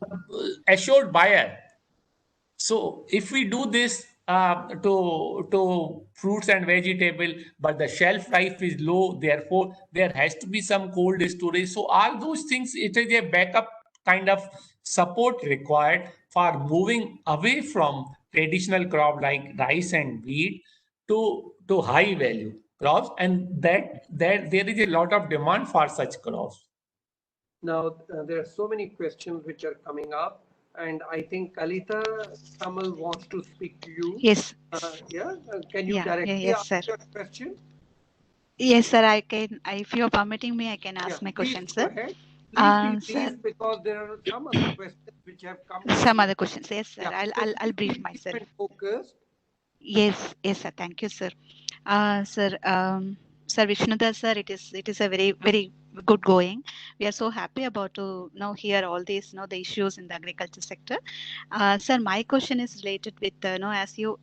Speaker 2: assured buyer. So if we do this to fruits and vegetable, but the shelf life is low, therefore there has to be some cold storage. So all those things, it is a backup kind of support required for moving away from traditional crop like rice and wheat to high value crops, and that there is a lot of demand for such crops.
Speaker 1: Now, there are so many questions which are coming up, and I think Kalita Kamal wants to speak to you.
Speaker 4: Yes.
Speaker 1: Can you
Speaker 4: Yeah,
Speaker 1: directly
Speaker 4: yes,
Speaker 1: ask
Speaker 4: sir.
Speaker 1: your question?
Speaker 4: Yes, sir. I can. If you're permitting me, I can ask my
Speaker 1: please
Speaker 4: question,
Speaker 1: go
Speaker 4: sir.
Speaker 1: ahead. Please be
Speaker 4: Sir,
Speaker 1: brief, because there are some other questions which have come.
Speaker 4: some other questions. Yes, sir.
Speaker 1: Yeah,
Speaker 4: I'll brief myself.
Speaker 1: Focused.
Speaker 4: Yes, sir. Thank you, sir. Sir Vishnudhar, sir, it is a very good going. We are so happy about to hear all these the issues in the agriculture sector. Sir, my question is related with as you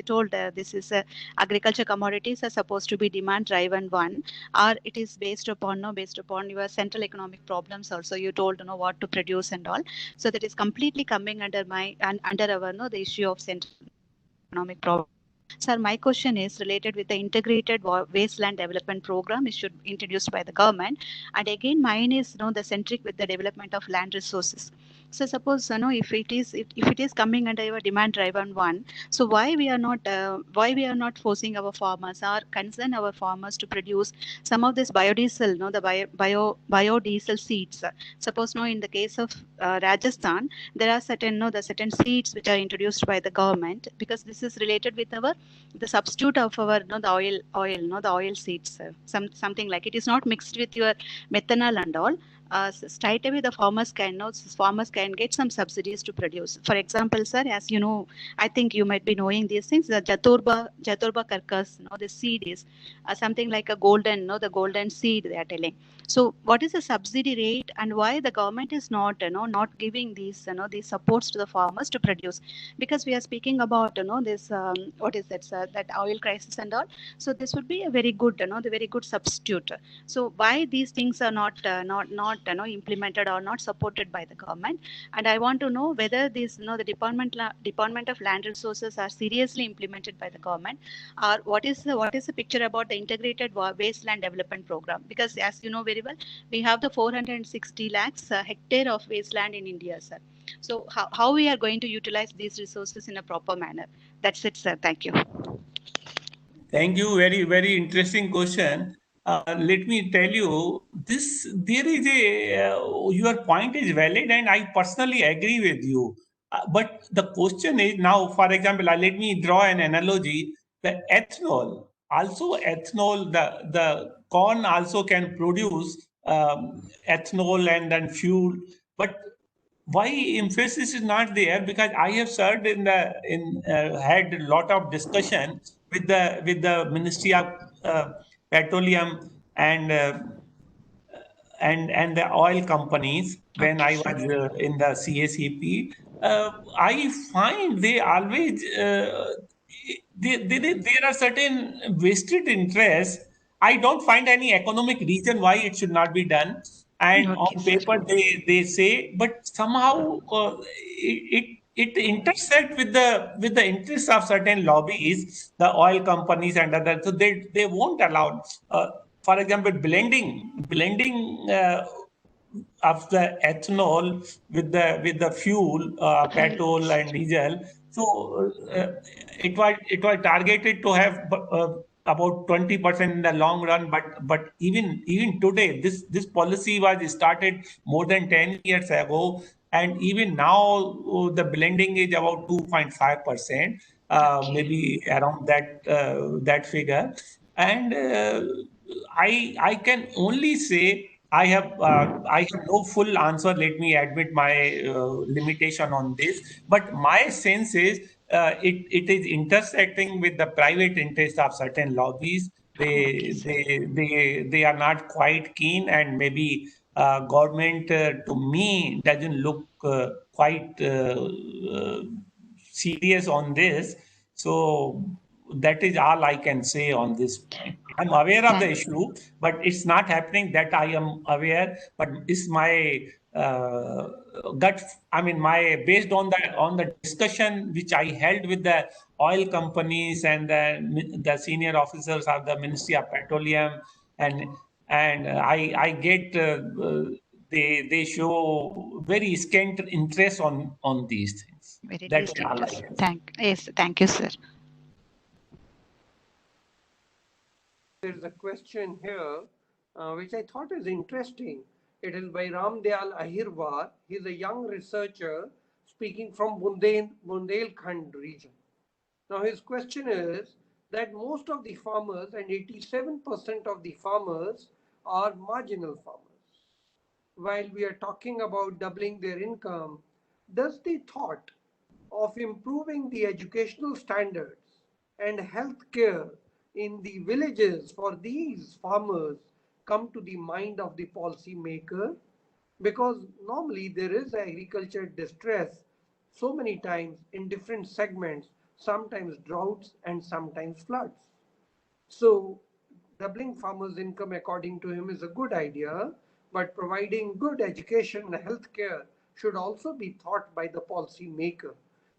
Speaker 4: told, this is agriculture commodities are supposed to be demand driven one, or it is based upon your central economic problems. Also, you told what to produce and all. So that is completely coming under under our the issue of central economic problem. Sir, my question is related with the integrated wasteland development program introduced by the government, and again mine is the centric with the development of land resources. So suppose if it is coming under your demand driven one, so why we are not forcing our farmers or concern our farmers to produce some of this biodiesel, the biodiesel seeds. Suppose in the case of Rajasthan, there are certain seeds which are introduced by the government, because this is related with the substitute of our the oil seeds, something like it is not mixed with your methanol and all. Straight away the farmers can get some subsidies to produce. For example, sir, as you know, I think you might be knowing these things. The Jaturba karkas, the seed is something like a the golden seed they are telling. So what is the subsidy rate, and why the government is not not giving these these supports to the farmers to produce? Because we are speaking about this what is that, sir, that oil crisis and all. So this would be a very good the very good substitute. So why these things are not implemented or not supported by the government? And I want to know whether these the Department of Land Resources are seriously implemented by the government, or what is the picture about the integrated wasteland development program? Because as you know very well, we have the 460 lakhs hectare of wasteland in India, sir. So how we are going to utilize these resources in a proper manner? That's it, sir. Thank you.
Speaker 2: Thank you. Very interesting question. Let me tell you this. There is your point is valid, and I personally agree with you. But the question is now, for example, let me draw an analogy. The ethanol, the corn also can produce ethanol and then fuel. But why emphasis is not there? Because I have served had a lot of discussion with the Ministry of Petroleum and the oil companies when I was in the CACP. I find they always there are certain vested interests. I don't find any economic reason why it should not be done. and
Speaker 4: Okay,
Speaker 2: on
Speaker 4: sir.
Speaker 2: paper they say, but somehow it intersect with the interests of certain lobbies, the oil companies and others. So they won't allow. For example, blending of the ethanol with the fuel, petrol and diesel. So it was targeted to have about 20% in the long run, but even today, this policy was started more than 10 years ago, and even now the blending is about 2.5%,
Speaker 4: Okay.
Speaker 2: maybe around that figure. And I can only say I have no full answer. Let me admit my limitation on this, but my sense is it is intersecting with the private interest of certain lobbies.
Speaker 4: Okay, sir.
Speaker 2: They are not quite keen, and maybe government to me doesn't look quite serious on this. So that is all I can say on this point. I'm aware of the
Speaker 4: Thank,
Speaker 2: issue, but it's not happening that I am aware. But it's my gut. I mean, my based on the discussion which I held with the oil companies and the senior officers of the Ministry of Petroleum, and I get they show very scant interest on these things.
Speaker 4: very
Speaker 2: That's
Speaker 4: least
Speaker 2: all I
Speaker 4: interest.
Speaker 2: can say.
Speaker 4: Yes, thank you, sir.
Speaker 1: There's a question here which I thought is interesting. It is by Ramdayal Ahirwar. He's a young researcher speaking from Bundelkhand region. Now his question is that most of the farmers and 87% of the farmers are marginal farmers. While we are talking about doubling their income, does the thought of improving the educational standards and health care in the villages for these farmers come to the mind of the policy maker? Because normally there is agriculture distress so many times in different segments, sometimes droughts and sometimes floods. So doubling farmers' income according to him is a good idea, but providing good education and health care should also be thought by the policy maker.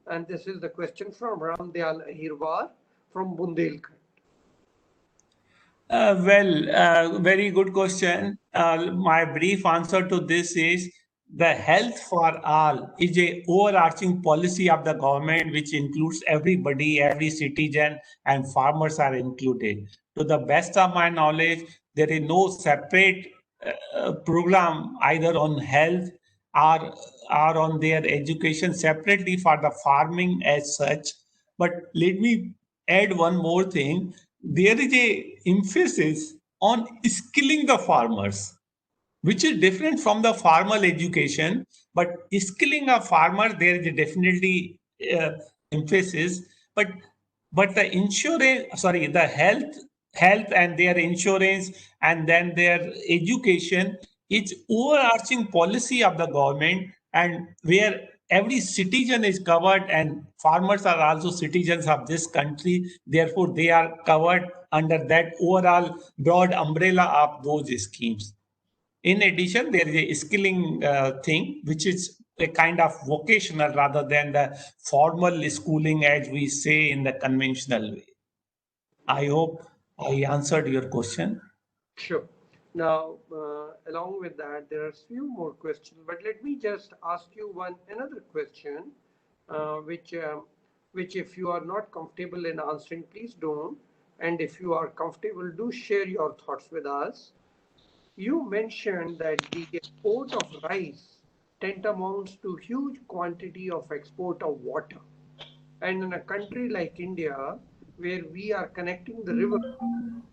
Speaker 1: And this is the question from Ramdayal Ahirwar from Bundelkhand.
Speaker 2: Very good question. My brief answer to this is the health for all is a overarching policy of the government which includes everybody, every citizen, and farmers are included. To the best of my knowledge, there is no separate program either on health or, or on their education separately for the farming as such. But let me add one more thing. There is a emphasis on skilling the farmers, which is different from the formal education. But skilling a farmer, there is definitely emphasis. But the insurance, sorry, the health and their insurance and then their education, it's overarching policy of the government, and where every citizen is covered, and farmers are also citizens of this country, therefore they are covered under that overall broad umbrella of those schemes. In addition, there is a skilling thing, which is a kind of vocational rather than the formal schooling as we say in the conventional way. I hope I answered your question.
Speaker 1: Sure. Now, along with that, there are few more questions, but let me just ask you another question, uh, which, um, which if you are not comfortable in answering, please don't. And if you are comfortable, do share your thoughts with us. You mentioned that the export of rice tantamounts to huge quantity of export of water. And in a country like India, where we are connecting the river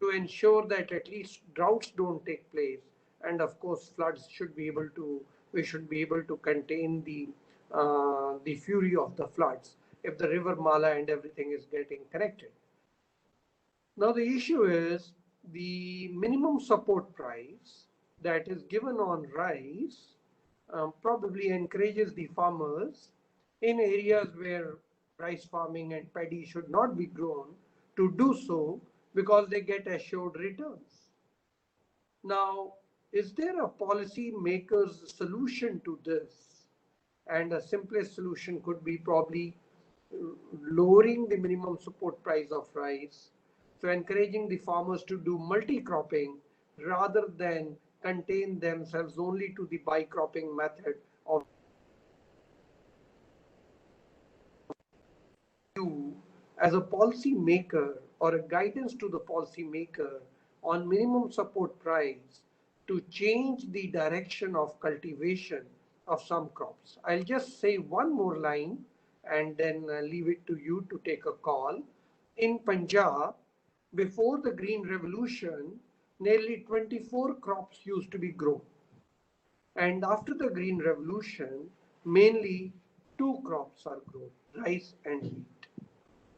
Speaker 1: to ensure that at least droughts don't take place, and of course floods we should be able to contain the fury of the floods if the river Mala and everything is getting connected. Now the issue is the minimum support price that is given on rice probably encourages the farmers in areas where rice farming and paddy should not be grown to do so because they get assured returns. Now, Is there a policy maker's solution to this? And a simplest solution could be probably lowering the minimum support price of rice. So encouraging the farmers to do multi-cropping rather than contain themselves only to the bi-cropping method of you as a policy maker or a guidance to the policy maker on minimum support price to change the direction of cultivation of some crops. I'll just say one more line and then leave it to you to take a call. In Punjab, before the Green Revolution, nearly 24 crops used to be grown. And after the Green Revolution, mainly two crops are grown, rice and wheat.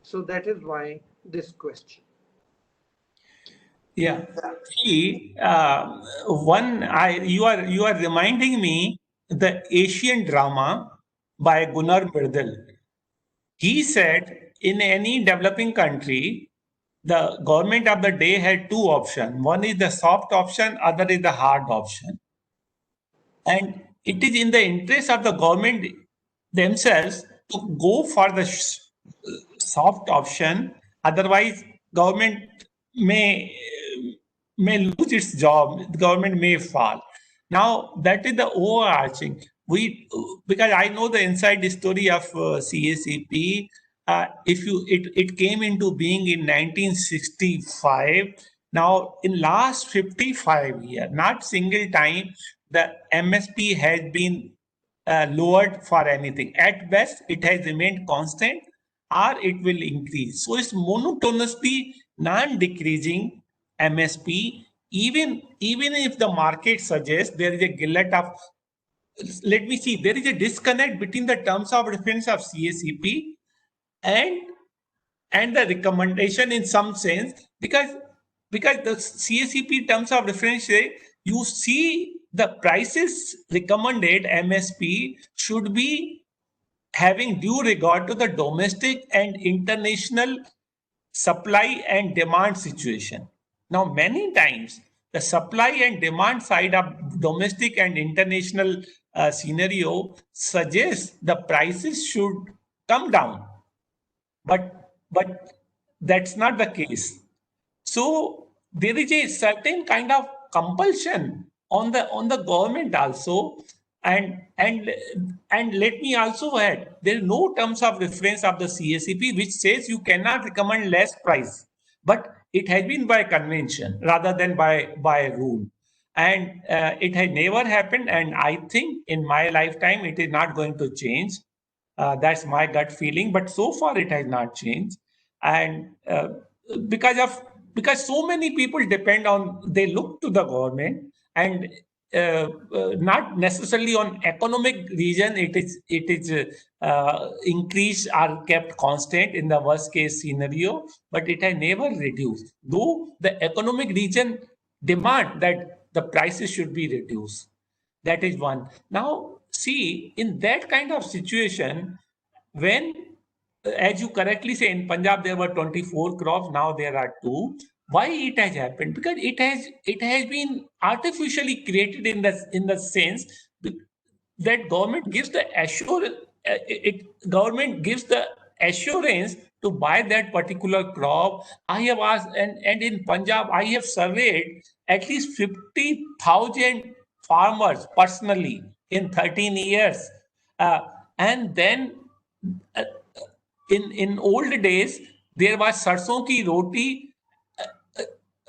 Speaker 1: So that is why this question.
Speaker 2: Yeah. See, you are reminding me the Asian drama by Gunnar Myrdal. He said in any developing country, the government of the day had two options. One is the soft option, other is the hard option. And it is in the interest of the government themselves to go for the soft option. Otherwise, government may lose its job. The government may fall. Now that is the overarching. Because I know the inside story of CACP. It came into being in 1965. Now in last 55 years, not single time the MSP has been lowered for anything. At best, it has remained constant or it will increase. So it's monotonously non-decreasing MSP, even if the market suggests there is a glut of, let me see, there is a disconnect between the terms of reference of CACP and the recommendation in some sense, because the CACP terms of reference say you see the prices recommended MSP should be having due regard to the domestic and international supply and demand situation. Now, many times the supply and demand side of domestic and international scenario suggests the prices should come down, but that's not the case. So there is a certain kind of compulsion on the government also, and let me also add, there is no terms of reference of the CACP which says you cannot recommend less price, but it has been by convention rather than by rule, and it has never happened, and I think in my lifetime it is not going to change. That's my gut feeling, but so far it has not changed, and because so many people depend on, they look to the government, and not necessarily on economic reason it is increased or kept constant in the worst case scenario, but it has never reduced, though the economic region demand that the prices should be reduced. That is one. Now see, in that kind of situation, when, as you correctly say, in Punjab there were 24 crops, now there are 2. Why it has happened? Because it has been artificially created in the sense that government gives the assurance to buy that particular crop. I have asked, and in Punjab I have surveyed at least 50,000 farmers personally in 13 years, and then in old days there was sarson ki roti,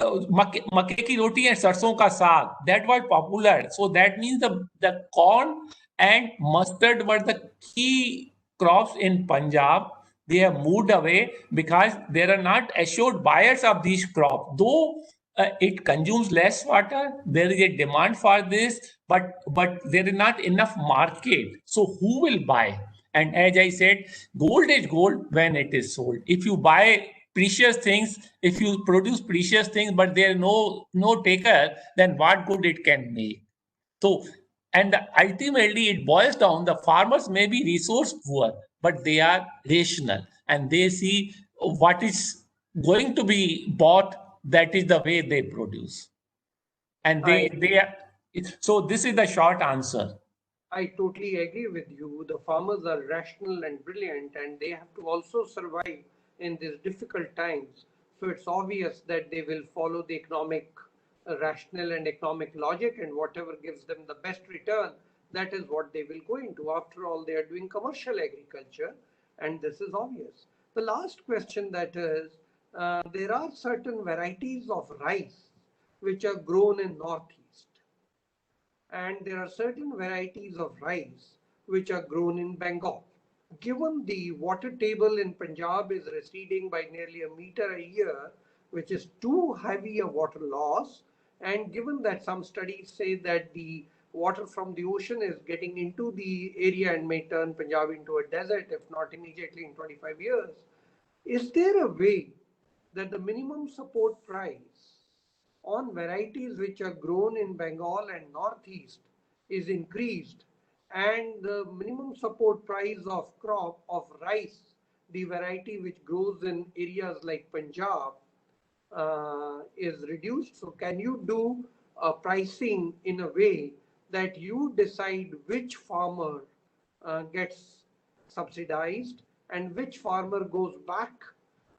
Speaker 2: makke ki roti and sarson ka saag, that was popular. So that means the corn and mustard were the key crops in Punjab. They have moved away because there are not assured buyers of these crops, though it consumes less water, there is a demand for this, but there is not enough market. So who will buy? And as I said, gold is gold when it is sold. If you buy precious things, if you produce precious things, but there is no taker, then what good it can make? So, and ultimately it boils down, the farmers may be resource poor, but they are rational and they see what is going to be bought, that is the way they produce. And they So this is the short answer.
Speaker 1: I totally agree with you. The farmers are rational and brilliant, and they have to also survive in these difficult times. So it's obvious that they will follow the economic, rational and economic logic, and whatever gives them the best return, that is what they will go into. After all, they are doing commercial agriculture, and this is obvious. The last question that is, there are certain varieties of rice which are grown in Northeast, and there are certain varieties of rice which are grown in Bengal. Given the water table in Punjab is receding by nearly a meter a year, which is too heavy a water loss, and given that some studies say that the water from the ocean is getting into the area and may turn Punjab into a desert, if not immediately in 25 years, is there a way that the minimum support price on varieties which are grown in Bengal and Northeast is increased, and the minimum support price of crop of rice, the variety which grows in areas like Punjab, is reduced? So can you do pricing in a way that you decide which farmer gets subsidized and which farmer goes back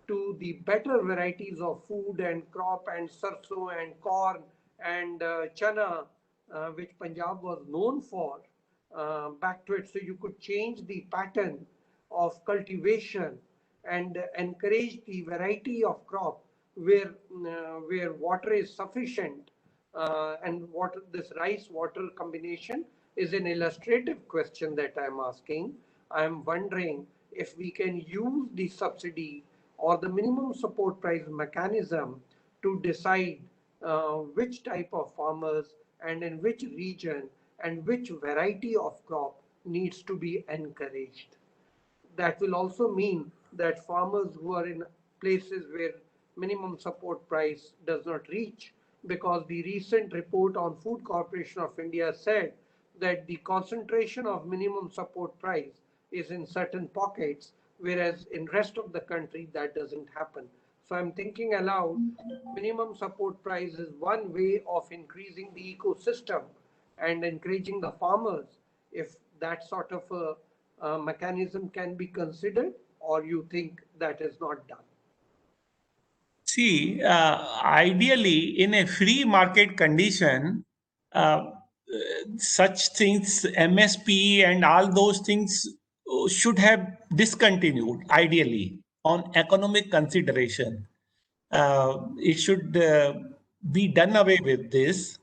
Speaker 1: to the better varieties of food and crop and sarso and corn and chana, which Punjab was known for, back to it, so you could change the pattern of cultivation and encourage the variety of crop where water is sufficient, and water, this rice water combination is an illustrative question that I'm asking. I'm wondering if we can use the subsidy or the minimum support price mechanism to decide which type of farmers and in which region and which variety of crop needs to be encouraged. That will also mean that farmers who are in places where minimum support price does not reach, because the recent report on Food Corporation of India said that the concentration of minimum support price is in certain pockets, whereas in rest of the country that doesn't happen. So I'm thinking aloud, minimum support price is one way of increasing the ecosystem and encouraging the farmers. If that sort of a mechanism can be considered, or you think that is not done?
Speaker 2: See, ideally, in a free market condition, such things, MSP and all those things should have discontinued, ideally, on economic consideration. It should be done away with this.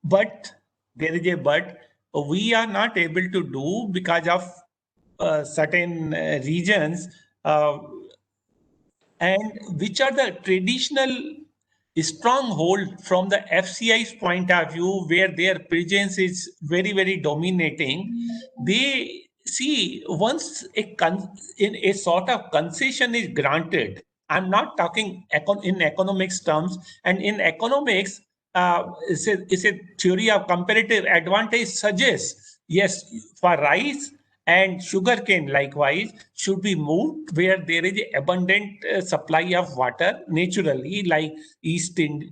Speaker 2: But there is a but, we are not able to do because of certain regions, and which are the traditional stronghold from the FCI's point of view, where their presence is very, very dominating. They see, once in a sort of concession is granted, I'm not talking in economics terms, and in economics, it's a theory of comparative advantage suggests, yes, for rice and sugarcane likewise should be moved where there is abundant supply of water naturally, like eastern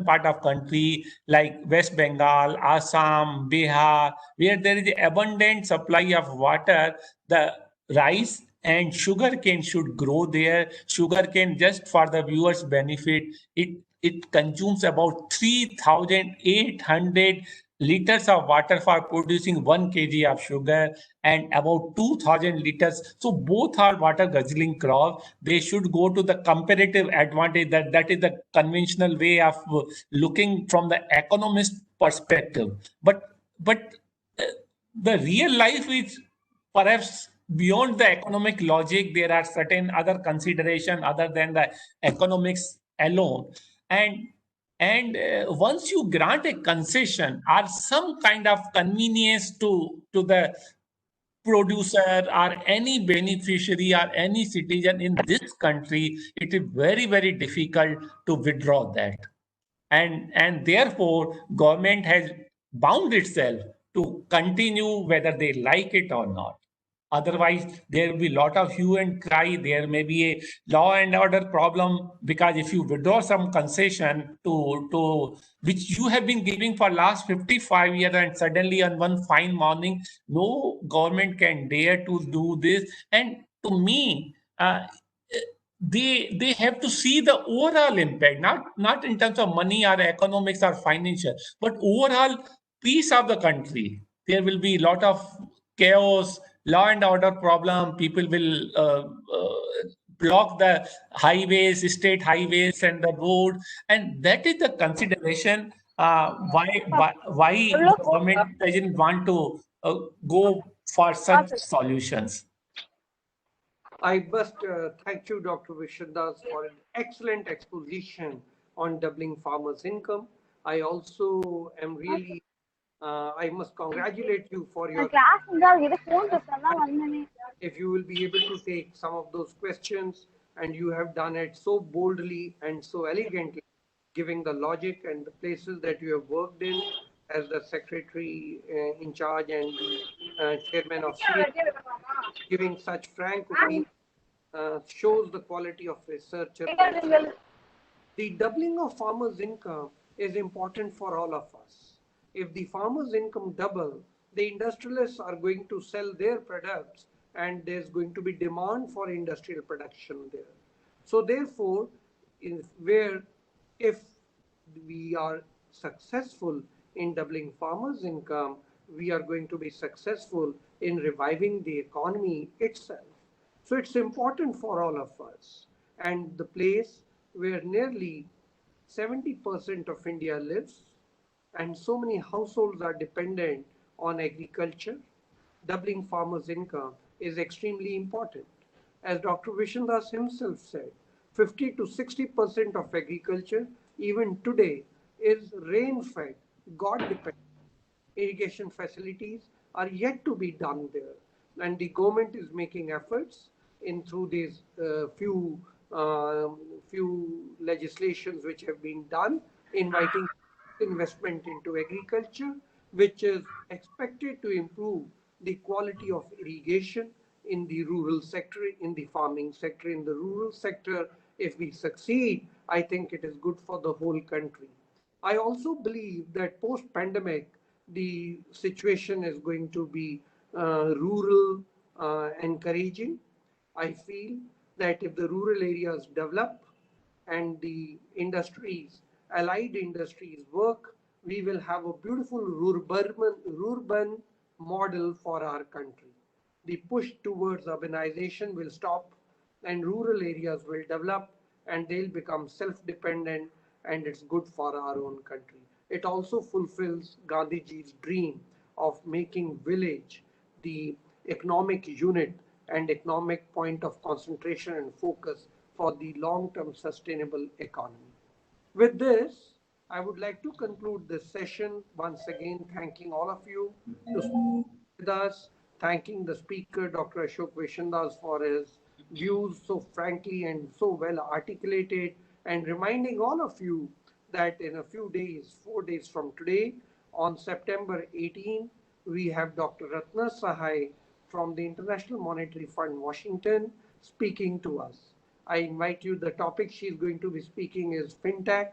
Speaker 2: part of country, like West Bengal, Assam, Bihar, where there is abundant supply of water. The rice and sugarcane should grow there. Sugarcane, just for the viewers' benefit, it consumes about 3,800 liters of water for producing 1 kg of sugar, and about 2,000 liters. So both are water guzzling crops. They should go to the comparative advantage. That is the conventional way of looking from the economist perspective. But the real life is perhaps beyond the economic logic. There are certain other consideration other than the economics alone, and once you grant a concession or some kind of convenience to the producer or any beneficiary or any citizen in this country, it is very, very difficult to withdraw that. And therefore government has bound itself to continue whether they like it or not. Otherwise, there will be a lot of hue and cry. There may be a law and order problem, because if you withdraw some concession to which you have been giving for last 55 years, and suddenly on one fine morning, no government can dare to do this. And to me, they have to see the overall impact, not in terms of money or economics or financial, but overall peace of the country. There will be a lot of chaos, law and order problem. People will block the highways, state highways, and the road, and that is the consideration. Why the government doesn't want to go for such solutions?
Speaker 1: I must thank you, Dr. Vishandas, for an excellent exposition on doubling farmers' income. I also am really, I must congratulate you for your, if you will be able to take some of those questions, and you have done it so boldly and so elegantly, giving the logic and the places that you have worked in as the secretary in charge and the chairman of CA, giving such frank opinion shows the quality of researcher. The doubling of farmers' income is important for all of us. If the farmers' income double, the industrialists are going to sell their products, and there's going to be demand for industrial production there. So therefore, if we are successful in doubling farmers' income, we are going to be successful in reviving the economy itself. So it's important for all of us. And the place where nearly 70% of India lives, and so many households are dependent on agriculture, doubling farmers' income is extremely important. As Dr. Vishandas himself said, 50 to 60% of agriculture, even today, is rain-fed, God-dependent. Irrigation facilities are yet to be done there, and the government is making efforts through these few legislations which have been done, inviting investment into agriculture, which is expected to improve the quality of irrigation in the rural sector, in the farming sector, in the rural sector. If we succeed, I think it is good for the whole country. I also believe that post-pandemic, the situation is going to be rural encouraging. I feel that if the rural areas develop and the industries, allied industries work, we will have a beautiful urban model for our country. The push towards urbanization will stop, and rural areas will develop, and they'll become self-dependent, and it's good for our own country. It also fulfills Gandhiji's dream of making village the economic unit and economic point of concentration and focus for the long-term sustainable economy. With this, I would like to conclude this session, once again thanking all of you to speak with us, thanking the speaker, Dr. Ashok Vishandas, for his views so frankly and so well articulated, and reminding all of you that in a few days, 4 days from today, on September 18, we have Dr. Ratna Sahai from the International Monetary Fund, Washington, speaking to us. I invite you, the topic she's going to be speaking is FinTech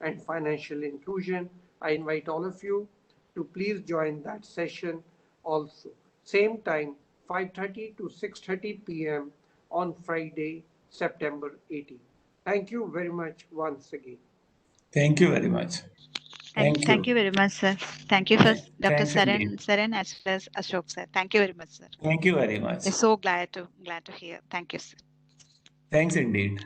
Speaker 1: and financial inclusion. I invite all of you to please join that session also. Same time, 5:30 to 6:30 p.m. on Friday, September 18. Thank you very much once again.
Speaker 2: Thank you very much.
Speaker 4: Thank you very much, sir. Thank you for Dr.
Speaker 2: Thanks indeed.
Speaker 4: Saran as well as Ashok, sir. Thank you very much, sir.
Speaker 2: Thank you very much.
Speaker 4: We're so glad to hear. Thank you, sir.
Speaker 2: Thanks indeed.